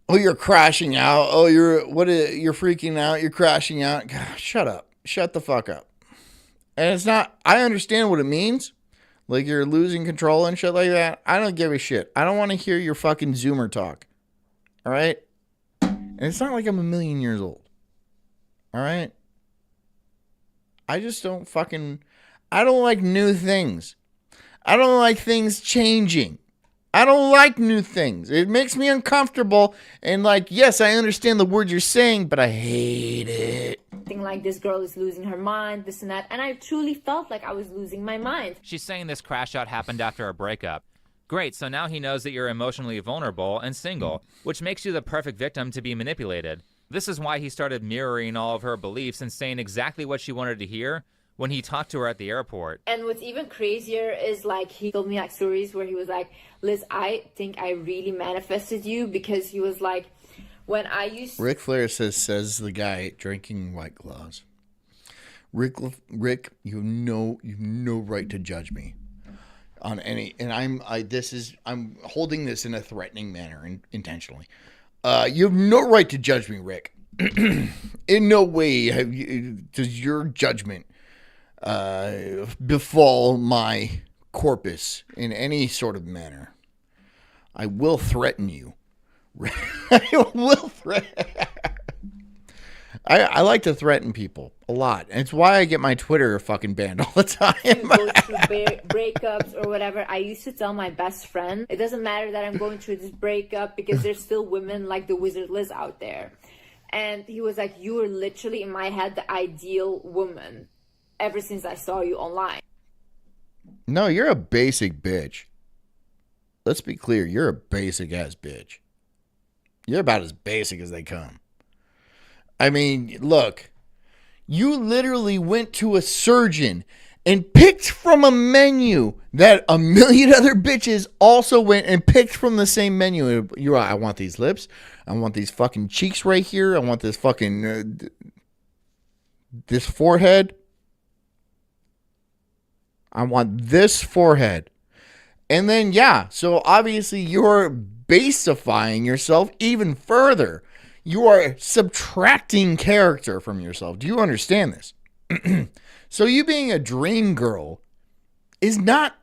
Oh, you're crashing out. Oh, you're freaking out. You're crashing out. God, shut up. Shut the fuck up. And it's not, I understand what it means. Like you're losing control and shit like that. I don't give a shit. I don't want to hear your fucking Zoomer talk. All right? And it's not like I'm a million years old. All right? I just don't I don't like new things. I don't like things changing. I don't like new things. It makes me uncomfortable. And like, yes, I understand the words you're saying, but I hate it. Thing like this girl is losing her mind, this and that. And I truly felt like I was losing my mind. She's saying this crash out happened after a breakup. Great, so now he knows that you're emotionally vulnerable and single, which makes you the perfect victim to be manipulated. This is why he started mirroring all of her beliefs and saying exactly what she wanted to hear when he talked to her at the airport. And what's even crazier is like he told me like stories where he was like, Liz, I think I really manifested you, because he was like, when I used Ric Flair says the guy drinking White Claws. Rick, you have no right to judge me on any, and I'm holding this in a threatening manner and intentionally. You have no right to judge me, Rick. In no way does your judgment befall my corpus in any sort of manner. I will threaten you. I will threaten. I like to threaten people a lot. And it's why I get my Twitter fucking banned all the time. go through breakups or whatever, I used to tell my best friend, it doesn't matter that I'm going through this breakup, because there's still women like the Wizard Liz out there. And he was like, you were literally in my head the ideal woman ever since I saw you online. No, you're a basic bitch. Let's be clear. You're a basic ass bitch. You're about as basic as they come. I mean, look, you literally went to a surgeon and picked from a menu that a million other bitches also went and picked from the same menu. You're like, I want these lips. I want these fucking cheeks right here. I want this fucking, this forehead. I want this forehead. And then, yeah, so obviously you're basifying yourself even further. You are subtracting character from yourself. Do you understand this? So you being a dream girl is not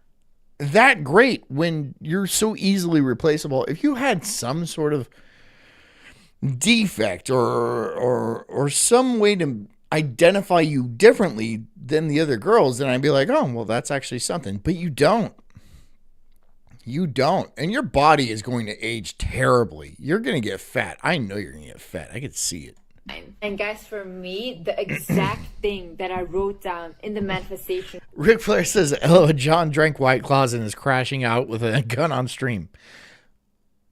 that great when you're so easily replaceable. If you had some sort of defect or some way to identify you differently than the other girls, then I'd be like, oh, well, that's actually something. But you don't. You don't. And your body is going to age terribly. You're going to get fat. I know you're going to get fat. I can see it. And guys, for me, the exact thing that I wrote down in the manifestation. Ric Flair says, oh, John drank White Claws and is crashing out with a gun on stream.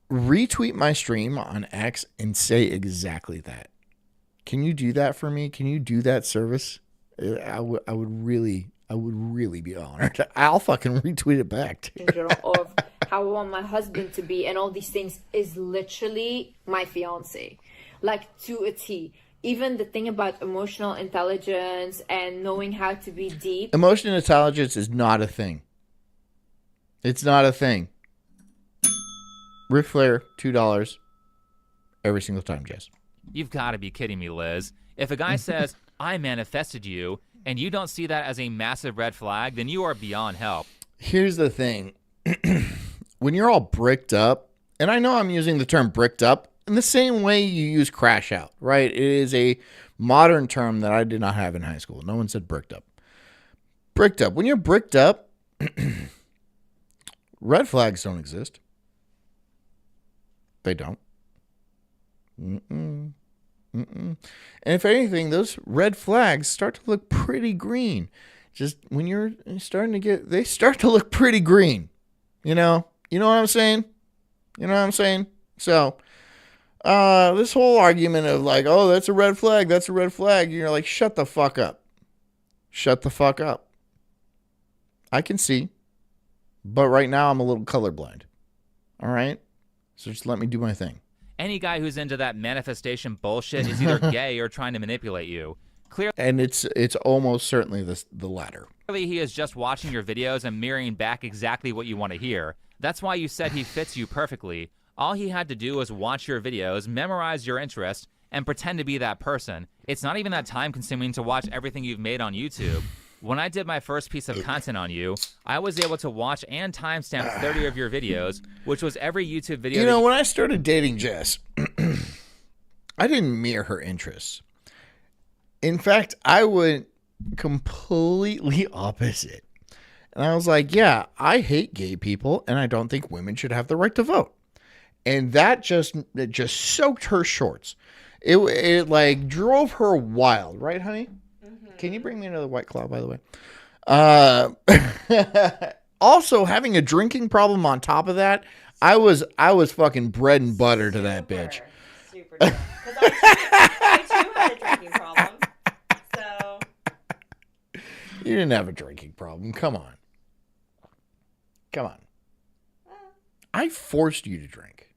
Retweet my stream on X and say exactly that. Can you do that for me? Can you do that service? I would really be honored. I'll fucking retweet it back. Of how I want my husband to be and all these things is literally my fiance, like to a T. Even the thing about emotional intelligence and knowing how to be deep. Emotional intelligence is not a thing. It's not a thing. Ric Flair, $2 every single time, Jess. You've got to be kidding me, Liz. If a guy says, I manifested you, and you don't see that as a massive red flag, then you are beyond help. Here's the thing. When you're all bricked up, and I know I'm using the term bricked up in the same way you use crash out, right? It is a modern term that I did not have in high school. No one said bricked up. Bricked up. When you're bricked up, red flags don't exist. They don't. And if anything, those red flags start to look pretty green. Just when you're starting to they start to look pretty green. You know what I'm saying? You know what I'm saying? So, this whole argument of like, oh, that's a red flag, that's a red flag. You're like, shut the fuck up. Shut the fuck up. I can see, but right now I'm a little colorblind. All right? So just let me do my thing. Any guy who's into that manifestation bullshit is either gay or trying to manipulate you. Clearly, And it's almost certainly the latter. he is just watching your videos and mirroring back exactly what you want to hear. That's why you said he fits you perfectly. All he had to do was watch your videos, memorize your interests, and pretend to be that person. It's not even that time-consuming to watch everything you've made on YouTube. When I did my first piece of content on you, I was able to watch and timestamp 30 of your videos, which was every YouTube video. You know, when I started dating Jess, I didn't mirror her interests. In fact, I went completely opposite. And I was like, yeah, I hate gay people, and I don't think women should have the right to vote. And that just soaked her shorts. It like drove her wild, right, honey? Can you bring me another White Claw, by the way? Also, having a drinking problem on top of that, I was fucking bread and butter to that bitch. Super drunk. Because I too had a drinking problem. So. You didn't have a drinking problem. Come on. Come on. I forced you to drink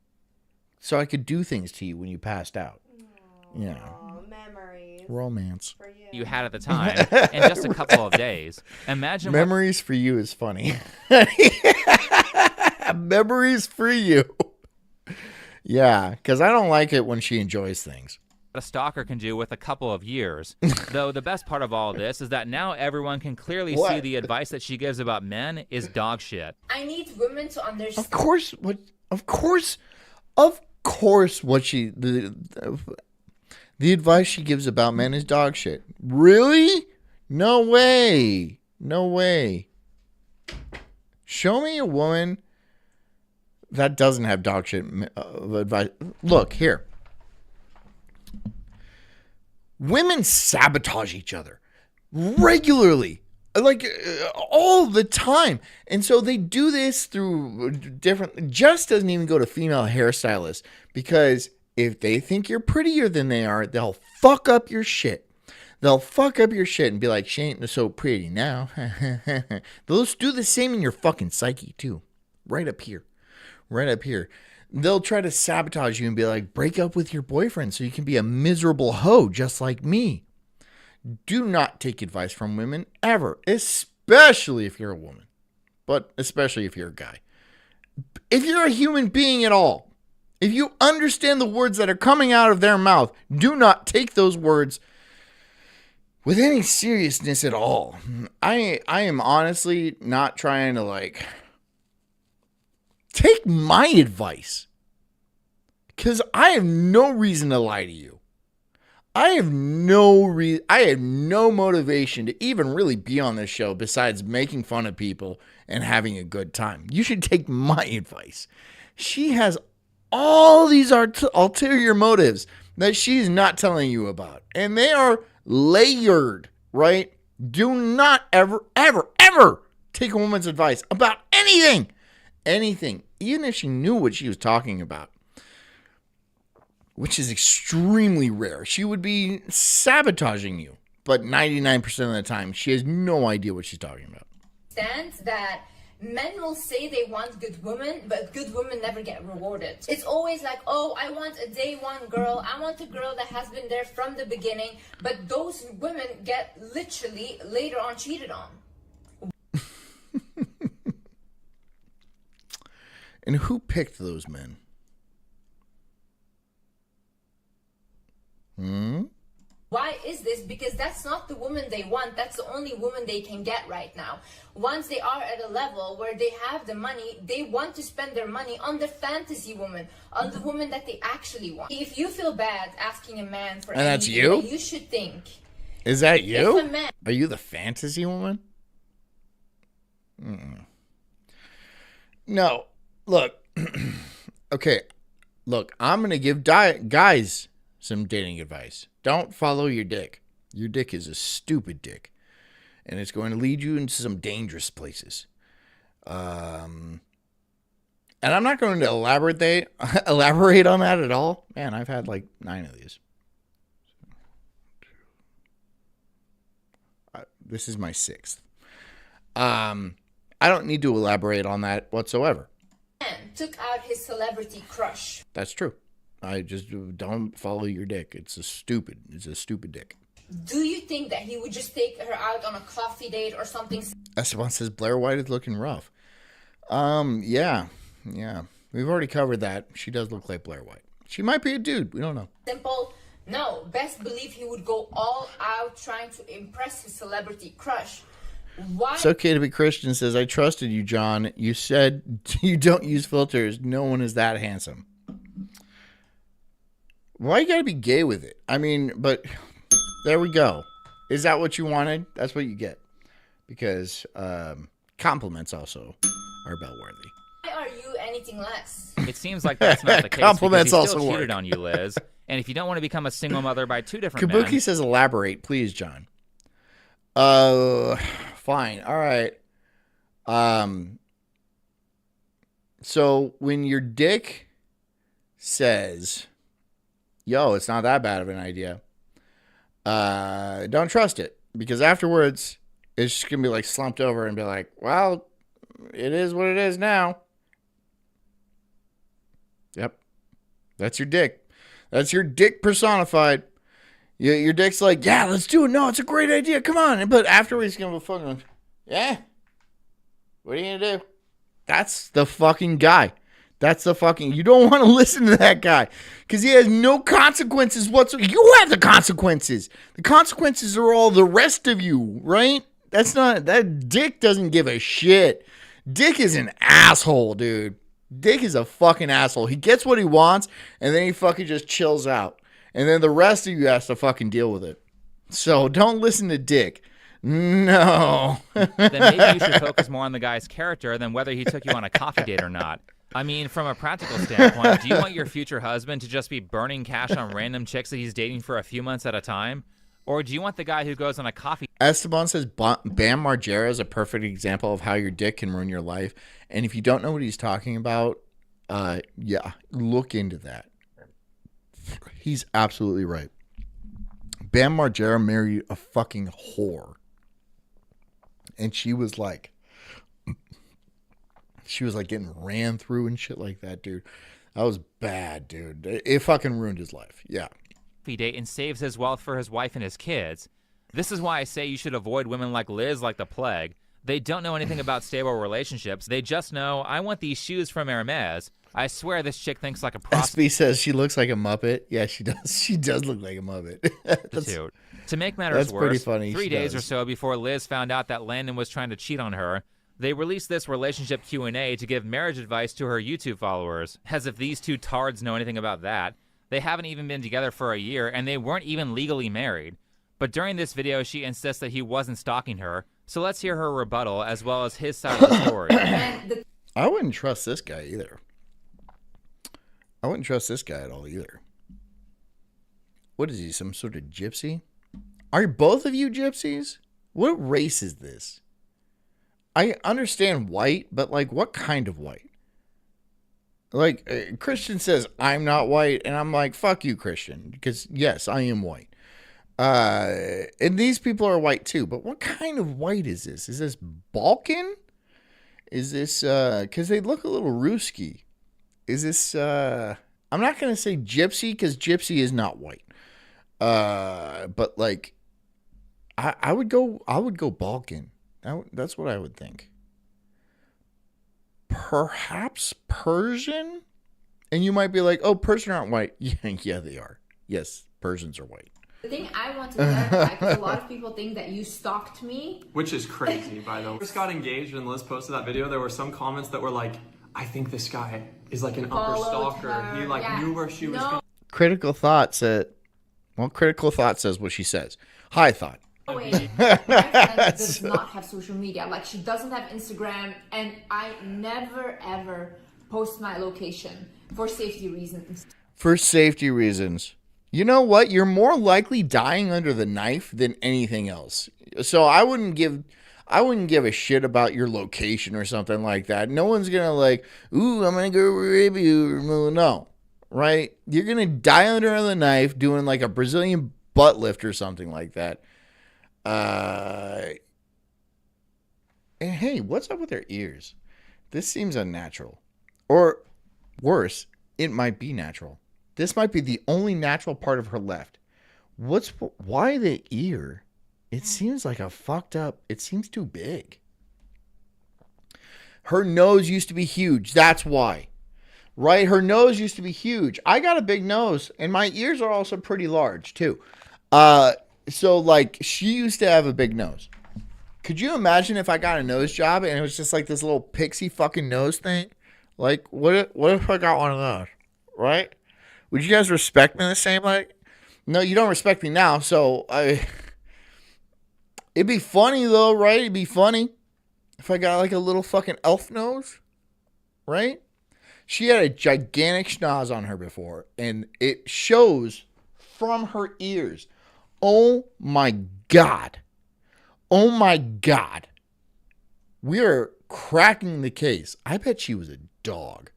so I could do things to you when you passed out. You know. Memories. Romance. For you. You had at the time in just a couple of days. Imagine Memories for you is funny. Memories for you. Yeah, because I don't like it when she enjoys things. a stalker can do with a couple of years. Though the best part of all of this is that now everyone can clearly see the advice that she gives about men is dog shit. I need women to understand. Of course, what she the advice she gives about men is dog shit. Really? No way. No way. Show me a woman that doesn't have dog shit advice. Look, here. Women sabotage each other regularly, like all the time. And so they do this through different, Jess doesn't even go to female hairstylists because if they think you're prettier than they are, they'll fuck up your shit. They'll fuck up your shit and be like, she ain't so pretty now. They'll do the same in your fucking psyche too. Right up here. Right up here. They'll try to sabotage you and be like, break up with your boyfriend so you can be a miserable hoe just like me. Do not take advice from women ever, especially if you're a woman, but especially if you're a guy. If you're a human being at all, if you understand the words that are coming out of their mouth, do not take those words with any seriousness at all. I am honestly not trying to take my advice, because I have no reason to lie to you. I have no motivation to even really be on this show besides making fun of people and having a good time. You should take my advice. She has all these ulterior motives that she's not telling you about, and they are layered, right? Do not ever, ever, ever take a woman's advice about anything. Anything, even if she knew what she was talking about, which is extremely rare. She would be sabotaging you, but 99% of the time, she has no idea what she's talking about. Stands that men will say they want good women, but good women never get rewarded. It's always like, oh, I want a day one girl. I want a girl that has been there from the beginning, but those women get literally later on cheated on. And who picked those men? Why is this? Because that's not the woman they want. That's the only woman they can get right now. Once they are at a level where they have the money, they want to spend their money on the fantasy woman, on the woman that they actually want. If you feel bad asking a man for anything, that's you? you should think. Is that you? If a man- Are you the fantasy woman? No. Look. Okay. Look, I'm going to give guys some dating advice. Don't follow your dick. Your dick is a stupid dick. And it's going to lead you into some dangerous places. And I'm not going to elaborate on that at all. Man, I've had like 9 of these. This is my 6th. I don't need to elaborate on that whatsoever. And took out his celebrity crush. That's true. I just don't follow your dick. It's a stupid dick. Do you think that he would just take her out on a coffee date or something? Esteban says Blair White is looking rough. Yeah. We've already covered that. She does look like Blair White. She might be a dude. We don't know. Simple. No, best believe he would go all out trying to impress his celebrity crush. Why? It's okay to be Christian says, I trusted you, John. You said you don't use filters. No one is that handsome. Why you gotta be gay with it? I mean, but there we go. Is that what you wanted? That's what you get. Because compliments also are bellworthy. Why are you anything less? It seems like that's not the case. Compliments because he also still cheated work. on you, Liz. And if you don't want to become a single mother by 2 different Kabuki men, says elaborate, please, John. Fine. All right. So when your dick says, yo, it's not that bad of an idea, don't trust it, because afterwards it's just going to be like slumped over and be like, well, it is what it is now. Yep. That's your dick. That's your dick personified. Your dick's like, yeah, let's do it. No, it's a great idea. Come on. But afterwards, he's going to be fucking, yeah. What are you going to do? That's the fucking guy. You don't want to listen to that guy because he has no consequences whatsoever. You have the consequences. The consequences are all the rest of you, right? That dick doesn't give a shit. Dick is an asshole, dude. Dick is a fucking asshole. He gets what he wants and then he fucking just chills out. And then the rest of you has to fucking deal with it. So don't listen to Dick. No. then maybe you should focus more on the guy's character than whether he took you on a coffee date or not. I mean, from a practical standpoint, do you want your future husband to just be burning cash on random chicks that he's dating for a few months at a time? Or do you want the guy who goes on a coffee? Esteban says Bam Margera is a perfect example of how your dick can ruin your life. And if you don't know what he's talking about, yeah, look into that. He's absolutely right. Bam Margera married a fucking whore. And she was like getting ran through and shit like that, dude. That was bad, dude. It fucking ruined his life. Yeah. Date and saves his wealth for his wife and his kids. This is why I say you should avoid women like Liz like the plague. They don't know anything about stable relationships. They just know, I want these shoes from Hermes. I swear this chick thinks like a prostitute. SB says she looks like a Muppet. Yeah, she does. She does look like a Muppet. To make matters worse, pretty funny. 3 days or so before Liz found out that Landon was trying to cheat on her, they released this relationship Q&A to give marriage advice to her YouTube followers. As if these two tards know anything about that. They haven't even been together for a year, and they weren't even legally married. But during this video, she insists that he wasn't stalking her. So let's hear her rebuttal, as well as his side of the story. I wouldn't trust this guy either. I wouldn't trust this guy at all either. What is he, some sort of gypsy? Are both of you gypsies? What race is this? I understand white, but like what kind of white? Like Christian says, I'm not white. And I'm like, fuck you, Christian. Because yes, I am white. And these people are white too. But what kind of white is this? Is this Balkan? Is this, because they look a little Ruski. Is this, I'm not going to say gypsy because gypsy is not white. But like, I would go Balkan. That's what I would think. Perhaps Persian? And you might be like, oh, Persian aren't white. Yeah, they are. Yes, Persians are white. The thing I want to clarify, because a lot of people think that you stalked me. Which is crazy, by the way. When we first got engaged and Liz posted that video, there were some comments that were like, I think this guy is like an upper stalker. Her. He like knew where she was going. Critical Thought said, well, Critical Thought says what she says. High Thought. Wait, my friend does not have social media. Like, she doesn't have Instagram, and I never ever post my location for safety reasons. For safety reasons. You know what? You're more likely dying under the knife than anything else. So I wouldn't give a shit about your location or something like that. No one's gonna like, ooh, I'm gonna go rape you. No, right? You're gonna die under the knife doing like a Brazilian butt lift or something like that. And hey, what's up with her ears? This seems unnatural. Or worse, it might be natural. This might be the only natural part of her left. Why the ear? It seems like a fucked up, it seems too big. Her nose used to be huge. That's why. Right? Her nose used to be huge. I got a big nose, and my ears are also pretty large, too. So, like, she used to have a big nose. Could you imagine if I got a nose job and it was just like this little pixie fucking nose thing? Like, what if I got one of those? Right? Would you guys respect me the same way? No, you don't respect me now, so it'd be funny though, right? It'd be funny if I got like a little fucking elf nose, right? She had a gigantic schnoz on her before, and it shows from her ears. Oh my God. Oh my God. We are cracking the case. I bet she was a dog.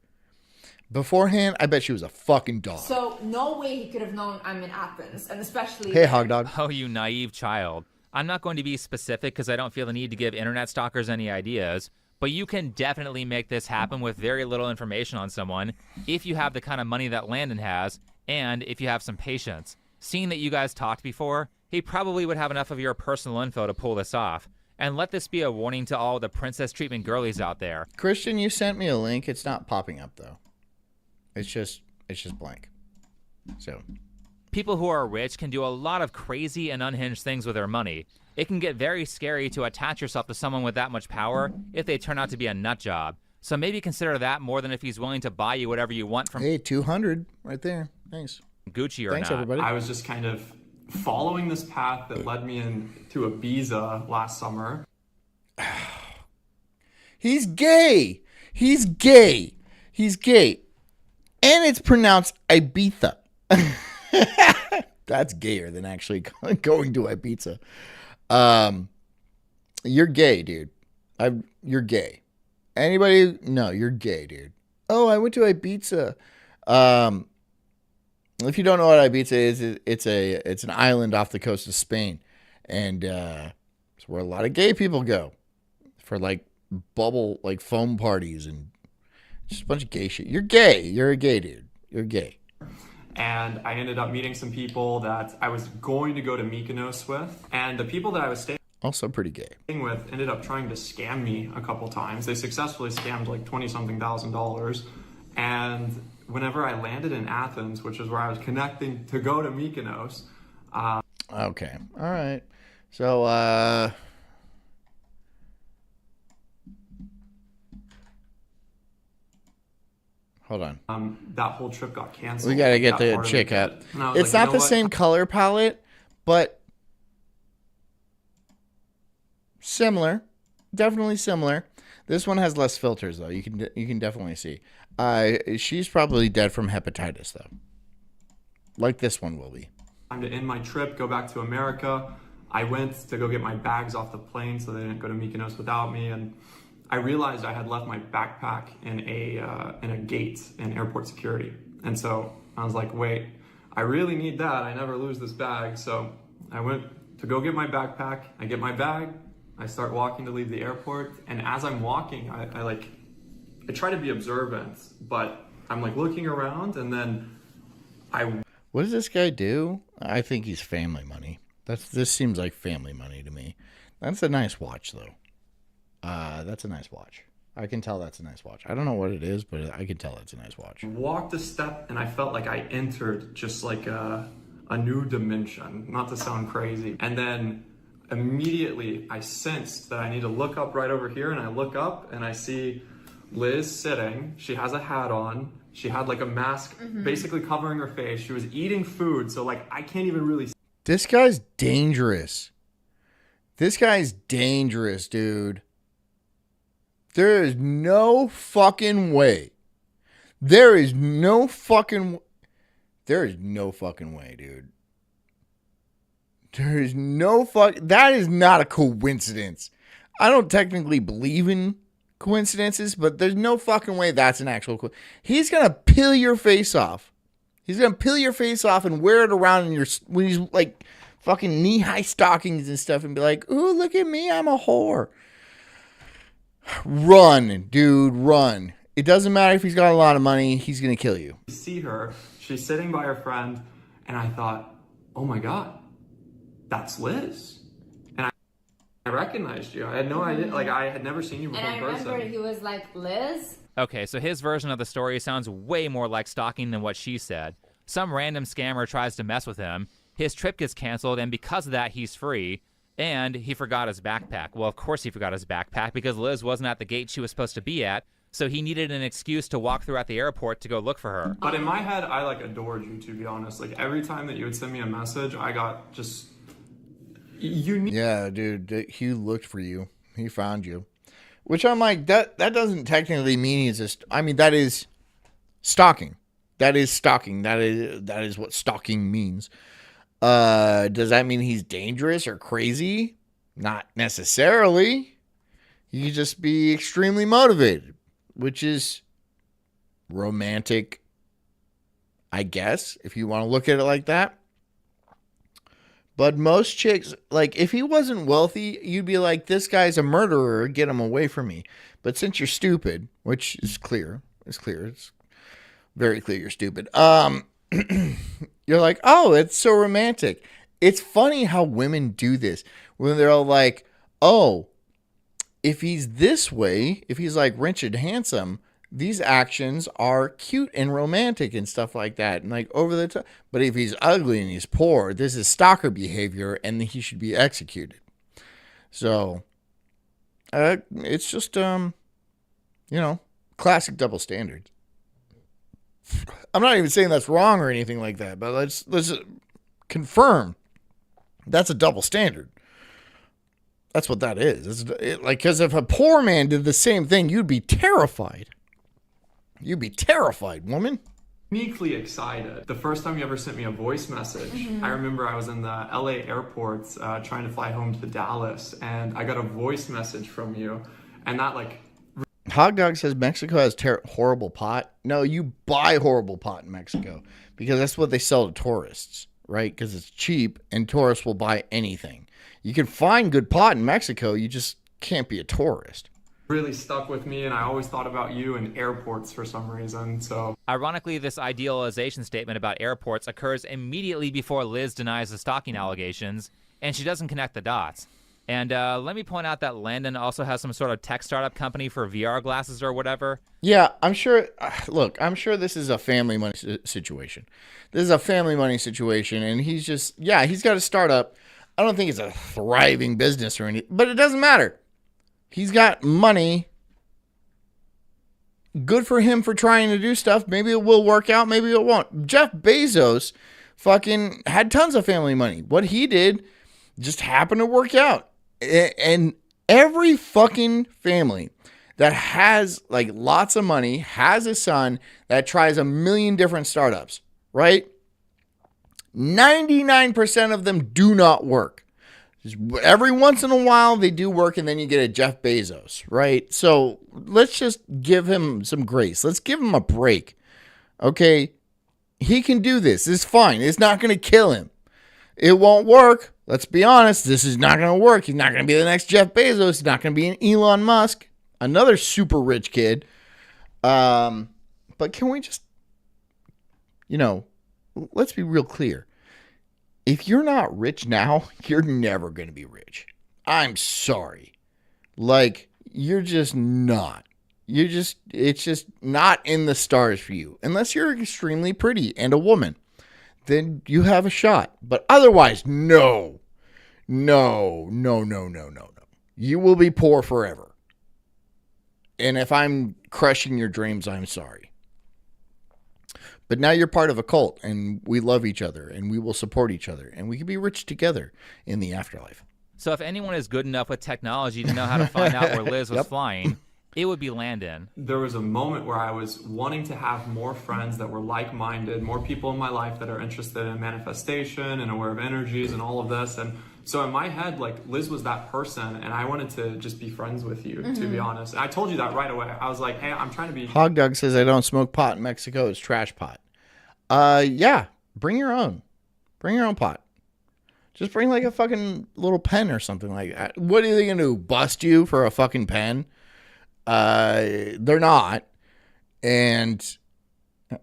Beforehand, I bet she was a fucking dog. So no way he could have known I'm in Athens, and especially... Hey, hog dog. Oh, you naive child. I'm not going to be specific because I don't feel the need to give internet stalkers any ideas, but you can definitely make this happen with very little information on someone if you have the kind of money that Landon has and if you have some patience. Seeing that you guys talked before, he probably would have enough of your personal info to pull this off. And let this be a warning to all the princess treatment girlies out there. Christian, you sent me a link. It's not popping up though. It's just blank. So, people who are rich can do a lot of crazy and unhinged things with their money. It can get very scary to attach yourself to someone with that much power if they turn out to be a nut job. So maybe consider that more than if he's willing to buy you whatever you want from... Hey, 200 right there. Nice. Gucci or Thanks, not. everybody. I was just kind of following this path that led me into Ibiza last summer. He's gay. He's gay. He's gay. And it's pronounced Ibiza. That's gayer than actually going to Ibiza. You're gay, dude. You're gay. Anybody? No, you're gay, dude. Oh, I went to Ibiza. If you don't know what Ibiza is, it's an island off the coast of Spain, and it's where a lot of gay people go for like bubble, like foam parties and just a bunch of gay shit. You're gay. You're a gay dude. You're gay. And I ended up meeting some people that I was going to go to Mykonos with, and the people that I was staying Also pretty gay. with ended up trying to scam me a couple times. They successfully scammed like $20-something thousand. And whenever I landed in Athens, which is where I was connecting to go to Mykonos. Okay. All right. So, hold on. That whole trip got canceled. We got to get That the part of chick it up. did. And I was It's like, not you know the what? same color palette, but similar. Definitely similar. This one has less filters, though. You can definitely see. She's probably dead from hepatitis, though. Like this one will be. Time to end my trip, go back to America. I went to go get my bags off the plane so they didn't go to Mykonos without me, and I realized I had left my backpack in a gate in airport security. And so I was like, wait, I really need that. I never lose this bag. So I went to go get my backpack. I get my bag. I start walking to leave the airport. And as I'm walking, I try to be observant, but I'm like looking around, and then What does this guy do? I think he's family money. This seems like family money to me. That's a nice watch, though. That's a nice watch. I can tell that's a nice watch. I don't know what it is, but I can tell it's a nice watch. walked a step, and I felt like I entered just like a new dimension, not to sound crazy. And then immediately I sensed that I need to look up right over here, and I look up and I see Liz sitting. She has a hat on. She had like a mask basically covering her face. She was eating food, so like I can't even really. This guy's dangerous. This guy's dangerous, dude. There is no fucking way. There is no fucking... There is no fucking way, dude. There is no that is not a coincidence. I don't technically believe in coincidences, but there's no fucking way that's an actual He's going to peel your face off. He's going to peel your face off and wear it around in your, when he's like fucking knee-high stockings and stuff and be like, ooh, look at me, I'm a whore. Run, dude, run. It doesn't matter if he's got a lot of money, he's going to kill you. See her, she's sitting by her friend, and I thought, oh my God, that's Liz. And I recognized you. I had no idea, like I had never seen you before in person. And I remember he was like, Liz? Okay, so his version of the story sounds way more like stalking than what she said. Some random scammer tries to mess with him, his trip gets canceled, and because of that, he's free. And he forgot his backpack. Well, of course he forgot his backpack because Liz wasn't at the gate she was supposed to be at, so he needed an excuse to walk through at the airport to go look for her. But in my head, I like adored you, to be honest. Like every time that you would send me a message, I got just unique. Yeah, dude, he looked for you. He found you. Which I'm like, that doesn't technically mean he's just, I mean, that is stalking. That is stalking. That is what stalking means. Does that mean he's dangerous or crazy? Not necessarily. He could just be extremely motivated, which is romantic, I guess, if you want to look at it like that. But most chicks, like, if he wasn't wealthy, you'd be like, this guy's a murderer, get him away from me. But since you're stupid, which is clear, it's very clear you're stupid. You're like, oh, it's so romantic. It's funny how women do this when they're all like, oh, if he's this way, if he's like rich and handsome, these actions are cute and romantic and stuff like that. And like over the top. But if he's ugly and he's poor, this is stalker behavior and he should be executed. So it's just, classic double standards. I'm not even saying that's wrong or anything like that, but let's confirm that's a double standard. That's what that is. Because if a poor man did the same thing, you'd be terrified. You'd be terrified, woman. Uniquely excited. The first time you ever sent me a voice message, I remember I was in the LA airport trying to fly home to Dallas, and I got a voice message from you, and that like. Hog Dog says Mexico has horrible pot. No, you buy horrible pot in Mexico because that's what they sell to tourists, right? Because it's cheap and tourists will buy anything. You can find good pot in Mexico. You just can't be a tourist. Really stuck with me, and I always thought about you in airports for some reason. So, ironically, this idealization statement about airports occurs immediately before Liz denies the stalking allegations, and she doesn't connect the dots. And let me point out that Landon also has some sort of tech startup company for VR glasses or whatever. Yeah, I'm sure. Look, I'm sure this is a family money situation. This is a family money situation, and he's got a startup. I don't think it's a thriving business or anything, but it doesn't matter. He's got money. Good for him for trying to do stuff. Maybe it will work out. Maybe it won't. Jeff Bezos fucking had tons of family money. What he did just happened to work out. And every fucking family that has like lots of money has a son that tries a million different startups, right? 99% of them do not work. Every once in a while they do work, and then you get a Jeff Bezos, right? So let's just give him some grace. Let's give him a break. Okay? He can do this. It's fine. It's not going to kill him. It won't work. Let's be honest. This is not going to work. He's not going to be the next Jeff Bezos. He's not going to be an Elon Musk, another super rich kid. But can we just, let's be real clear. If you're not rich now, you're never going to be rich. I'm sorry. Like, you're just not. It's just not in the stars for you. Unless you're extremely pretty and a woman. Then you have a shot. But otherwise, no. No. You will be poor forever. And if I'm crushing your dreams, I'm sorry. But now you're part of a cult, and we love each other, and we will support each other, and we can be rich together in the afterlife. So if anyone is good enough with technology to know how to find out where Liz was flying, It would be Landon. There was a moment where I was wanting to have more friends that were like-minded, more people in my life that are interested in manifestation and aware of energies and all of this. And so in my head, like, Liz was that person, and I wanted to just be friends with you, to be honest. And I told you that right away. I was like, hey, I'm trying to be... Hog Dog says, I don't smoke pot in Mexico. It's trash pot. Yeah, bring your own. Bring your own pot. Just bring like a fucking little pen or something like that. What are they going to do? Bust you for a fucking pen? They're not. And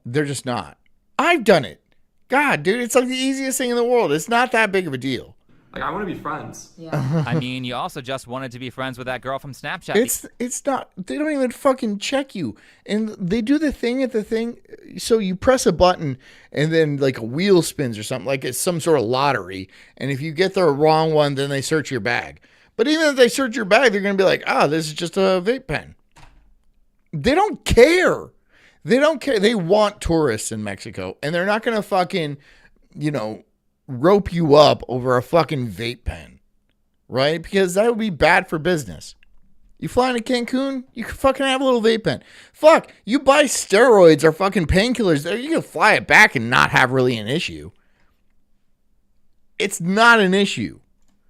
they're just not. I've done it. God, dude, it's like the easiest thing in the world. It's not that big of a deal. Like, I want to be friends. Yeah. I mean, you also just wanted to be friends with that girl from Snapchat. It's not. They don't even fucking check you, and they do the thing at the thing. So you press a button, and then like a wheel spins or something. Like it's some sort of lottery. And if you get the wrong one, then they search your bag. But even if they search your bag, they're gonna be like, this is just a vape pen. They don't care. They don't care. They want tourists in Mexico, and they're not gonna fucking, rope you up over a fucking vape pen, right? Because that would be bad for business. You fly into Cancun, you can fucking have a little vape pen. Fuck, you buy steroids or fucking painkillers there, you can fly it back and not have really an issue. It's not an issue.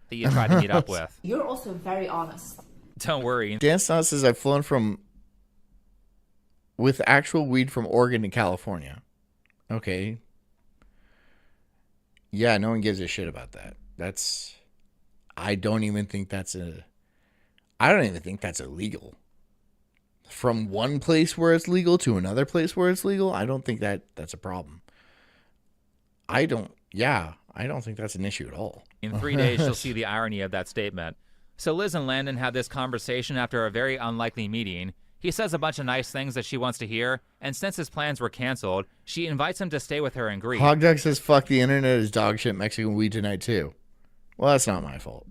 That you tried to meet up with. You're also very honest. Don't worry. Dan Snow says, I've flown with actual weed from Oregon to California. Okay. Yeah, no one gives a shit about that. I don't even think that's illegal. From one place where it's legal to another place where it's legal, I don't think that's a problem. I don't think that's an issue at all. In 3 days, you'll see the irony of that statement. So Liz and Landon had this conversation after a very unlikely meeting. He says a bunch of nice things that she wants to hear, and since his plans were canceled, she invites him to stay with her in Greece. Hog Dog says, fuck the internet is dog shit Mexican weed tonight too. Well, that's not my fault.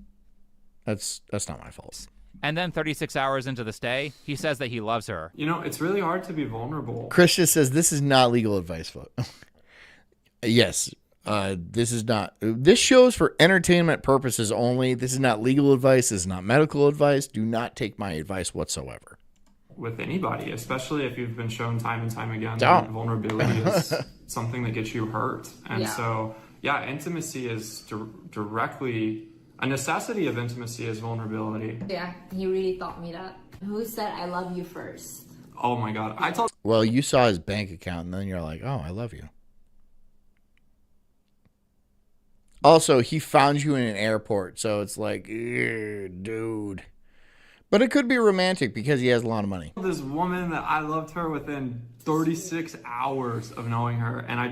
That's not my fault. And then 36 hours into the stay, he says that he loves her. It's really hard to be vulnerable. Christian says, this is not legal advice, folks. Yes, this is not. This show's for entertainment purposes only. This is not legal advice. This is not medical advice. Do not take my advice whatsoever. With anybody, especially if you've been shown time and time again Don't. that vulnerability is something that gets you hurt. And so, intimacy is directly a necessity of intimacy is vulnerability. Yeah, he really taught me that. Who said I love you first? Oh my God. Well, you saw his bank account and then you're like, oh, I love you. Also, he found you in an airport. So it's like, dude. But it could be romantic because he has a lot of money. This woman that I loved her within 36 hours of knowing her. And I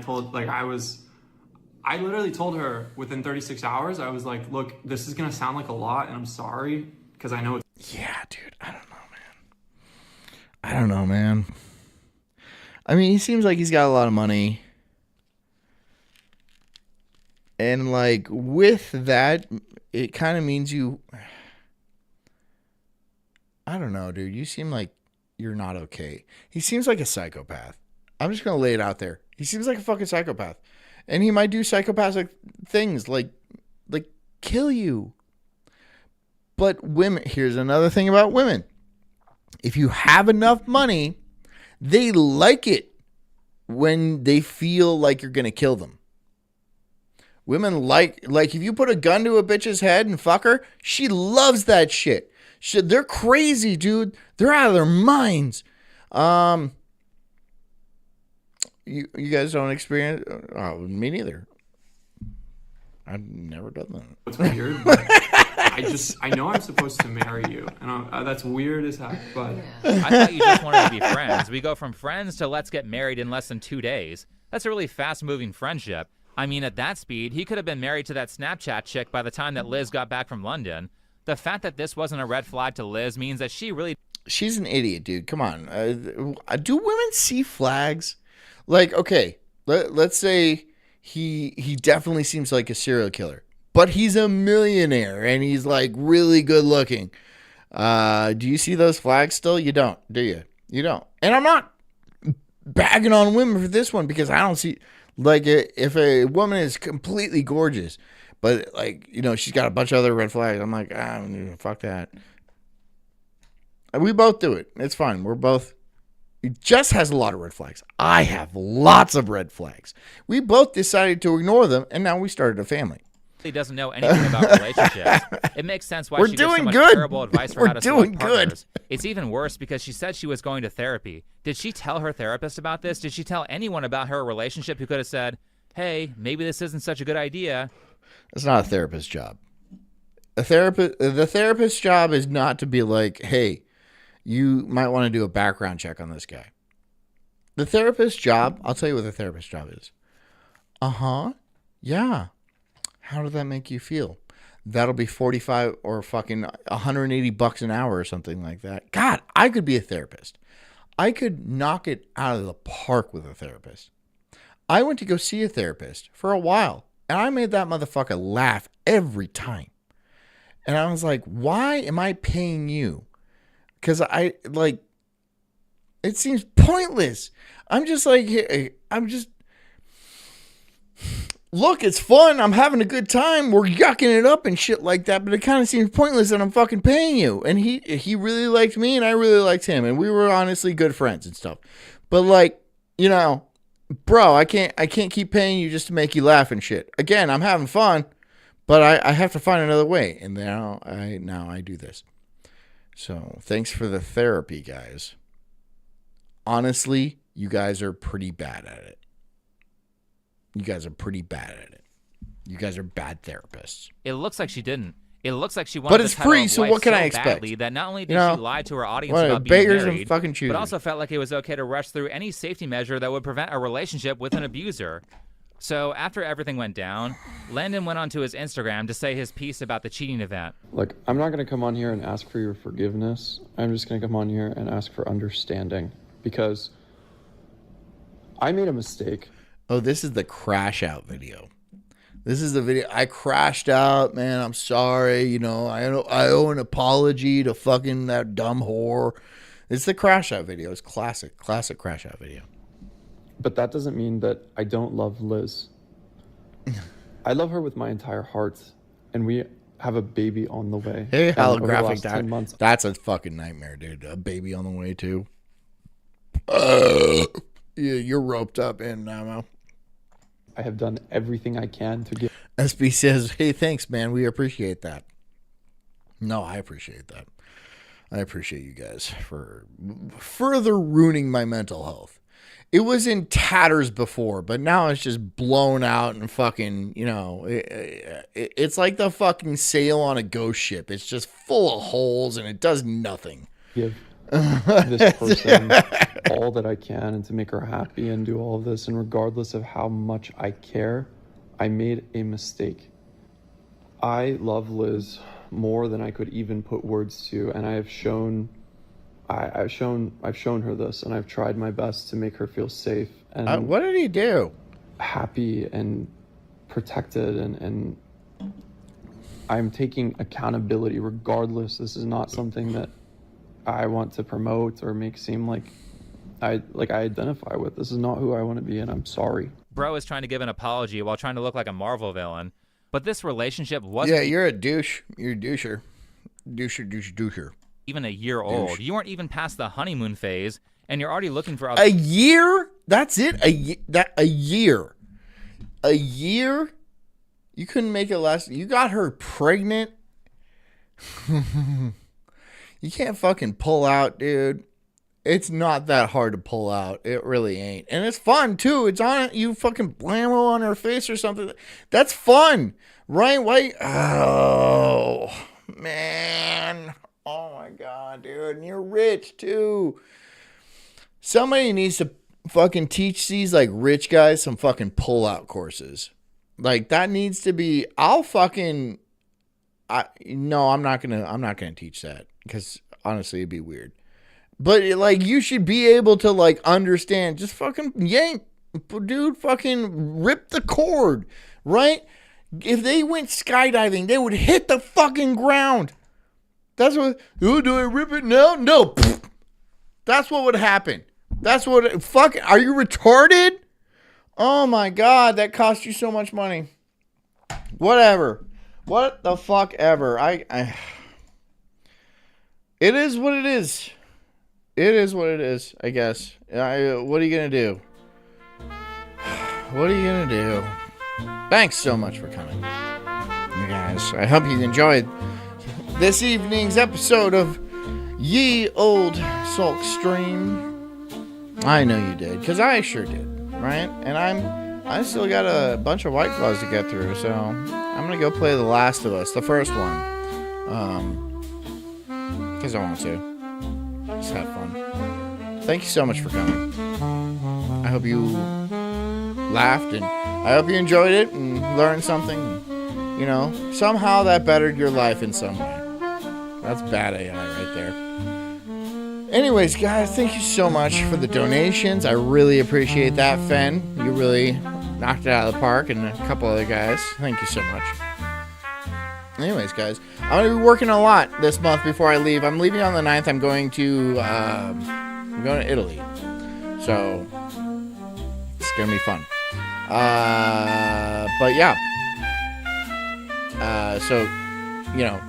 literally told her within 36 hours, I was like, look, this is going to sound like a lot and I'm sorry because I know it's... Yeah, dude. I don't know, man. I mean, he seems like he's got a lot of money. And like with that, it kind of means you... I don't know, dude. You seem like you're not okay. He seems like a psychopath. I'm just going to lay it out there. He seems like a fucking psychopath. And he might do psychopathic things like kill you. But women, here's another thing about women. If you have enough money, they like it when they feel like you're going to kill them. Women like if you put a gun to a bitch's head and fuck her, she loves that shit. They're crazy, dude. They're out of their minds. You guys don't experience? Me neither. I've never done that. It's weird, but I know I'm supposed to marry you, and that's weird as heck. But I thought you just wanted to be friends. We go from friends to let's get married in less than 2 days. That's a really fast-moving friendship. I mean, at that speed, he could have been married to that Snapchat chick by the time that Liz got back from London. The fact that this wasn't a red flag to Liz means that she's an idiot, dude. Come on. Do women see flags? Like, okay, let's say he definitely seems like a serial killer, but he's a millionaire and he's like really good looking. Do you see those flags still? You don't, do you? You don't. And I'm not bagging on women for this one because I don't see, like, if a woman is completely gorgeous, but like, she's got a bunch of other red flags, I'm like, fuck that. We both do it. It's fine. We're both. Jess has a lot of red flags. I have lots of red flags. We both decided to ignore them, and now we started a family. He doesn't know anything about relationships. It makes sense why We're she gives so doing much good. terrible advice for We're how to doing select good. partners. It's even worse because she said she was going to therapy. Did she tell her therapist about this? Did she tell anyone about her relationship who could have said, hey, maybe this isn't such a good idea? It's not a therapist's job. The therapist's job is not to be like, hey, you might want to do a background check on this guy. The therapist's job, I'll tell you what the therapist's job is. Yeah. How did that make you feel? That'll be 45 or fucking $180 an hour or something like that. God, I could be a therapist. I could knock it out of the park with a therapist. I went to go see a therapist for a while, and I made that motherfucker laugh every time. And I was like, why am I paying you? Because it seems pointless. I'm just like, look, it's fun. I'm having a good time. We're yucking it up and shit like that. But it kind of seems pointless that I'm fucking paying you. And he really liked me and I really liked him. And we were honestly good friends and stuff. But like, you know, bro, I can't keep paying you just to make you laugh and shit. Again, I'm having fun, but I have to find another way. And now I do this. So thanks for the therapy, guys. Honestly, you guys are pretty bad at it. You guys are pretty bad at it. You guys are bad therapists. It looks like she didn't. It looks like she wanted But the it's title free, of so wife what can so I expect? badly that not only did You know, she lie to her audience what, about being beggars and married, fucking choosers. but also felt like it was okay to rush through any safety measure that would prevent a relationship with an abuser. So after everything went down, Landon went onto his Instagram to say his piece about the cheating event. Look, I'm not going to come on here and ask for your forgiveness. I'm just going to come on here and ask for understanding because I made a mistake. Oh, this is the crash out video. This is the video. I crashed out, man. I'm sorry. You know, I owe an apology to fucking that dumb whore. It's the crash out video. It's classic crash out video. But that doesn't mean that I don't love Liz. I love her with my entire heart, and we have a baby on the way. Hey, And over the holographic last 10 months, that's a fucking nightmare, dude. A baby on the way too. Yeah, you're roped up in now. I have done everything I can to get. SB says, "Hey, thanks, man. We appreciate that." No, I appreciate that. I appreciate you guys for further ruining my mental health. It was in tatters before, but now it's just blown out and fucking, you know, it's like the fucking sail on a ghost ship. It's just full of holes and it does nothing. Give this person all that I can and to make her happy and do all of this. And regardless of how much I care, I made a mistake. I love Liz more than I could even put words to, and I have shown. I've shown her this, and I've tried my best to make her feel safe and what did he do? Happy and protected, and I'm taking accountability regardless. This is not something that I want to promote or make seem like I identify with. This is not who I want to be, and I'm sorry. Bro is trying to give an apology while trying to look like a Marvel villain, but this relationship wasn't. Yeah, you're a douche. You're a doucher. Doucher. Even a year old. You weren't even past the honeymoon phase, and you're already looking for a year. That's it. A year. A year. You couldn't make it last. You got her pregnant. You can't fucking pull out, dude. It's not that hard to pull out. It really ain't, and it's fun too. It's on it. You fucking blammo on her face or something. That's fun, right? Why? Oh man. Oh my god, dude. And you're rich too. Somebody needs to fucking teach these like rich guys some fucking pull-out courses. Like that needs to be. I'm not gonna teach that because honestly it'd be weird. But like you should be able to like understand. Just fucking yank, dude. Fucking rip the cord, right? If they went skydiving, they would hit the fucking ground. That's what. Oh, do I rip it now? No. That's what would happen. That's what. Fuck. Are you retarded? Oh my god, that cost you so much money. Whatever. What the fuck ever. It is what it is. It is what it is, I guess. What are you going to do? What are you going to do? Thanks so much for coming. You guys, I hope you enjoyed this evening's episode of Ye Old Sulk Stream. I know you did, because I sure did, right? And I still got a bunch of White Claws to get through, so I'm going to go play The Last of Us, the first one. Because I want to. Just have fun. Thank you so much for coming. I hope you laughed, and I hope you enjoyed it and learned something. You know, somehow that bettered your life in some way. That's bad AI right there. Anyways, guys, thank you so much for the donations. I really appreciate that, Fen. You really knocked it out of the park, and a couple other guys. Thank you so much. Anyways, guys, I'm going to be working a lot this month before I leave. I'm leaving on the 9th. I'm going to Italy. So, it's going to be fun. But yeah. So, you know,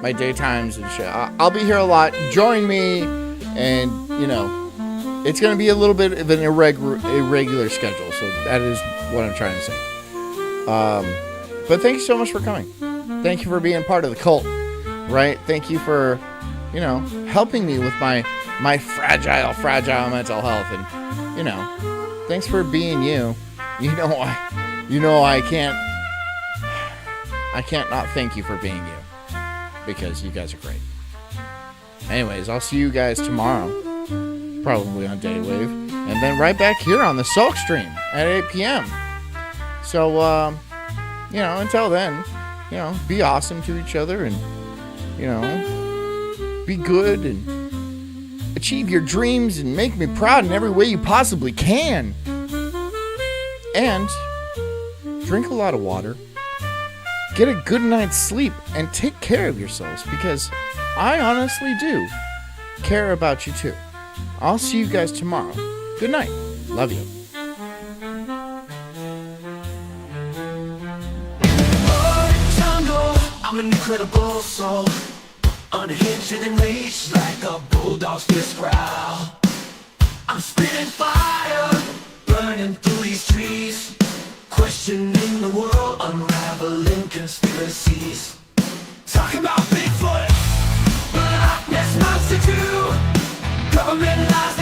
my daytimes and shit. I'll be here a lot. Join me. And, you know, it's going to be a little bit of an irregular schedule. So that is what I'm trying to say. But thank you so much for coming. Thank you for being part of the cult, right? Thank you for, you know, helping me with my fragile mental health. And, you know, thanks for being you. You know, I can't not thank you for being you, because you guys are great. Anyways, I'll see you guys tomorrow, probably on Daywave, and then right back here on the Sulk stream at 8 p.m. So, you know, until then, you know, be awesome to each other, and, you know, be good, and achieve your dreams, and make me proud in every way you possibly can. And drink a lot of water, get a good night's sleep, and take care of yourselves, because I honestly do care about you too. I'll see you guys tomorrow. Good night. Love you. I'm an incredible soul, unhinged and enraged like a bulldog's fierce growl. I'm spitting fire, burning through these trees, questioning the world, unraveling conspiracies. Talking about Bigfoot, but Loch Ness Monster too. Government lies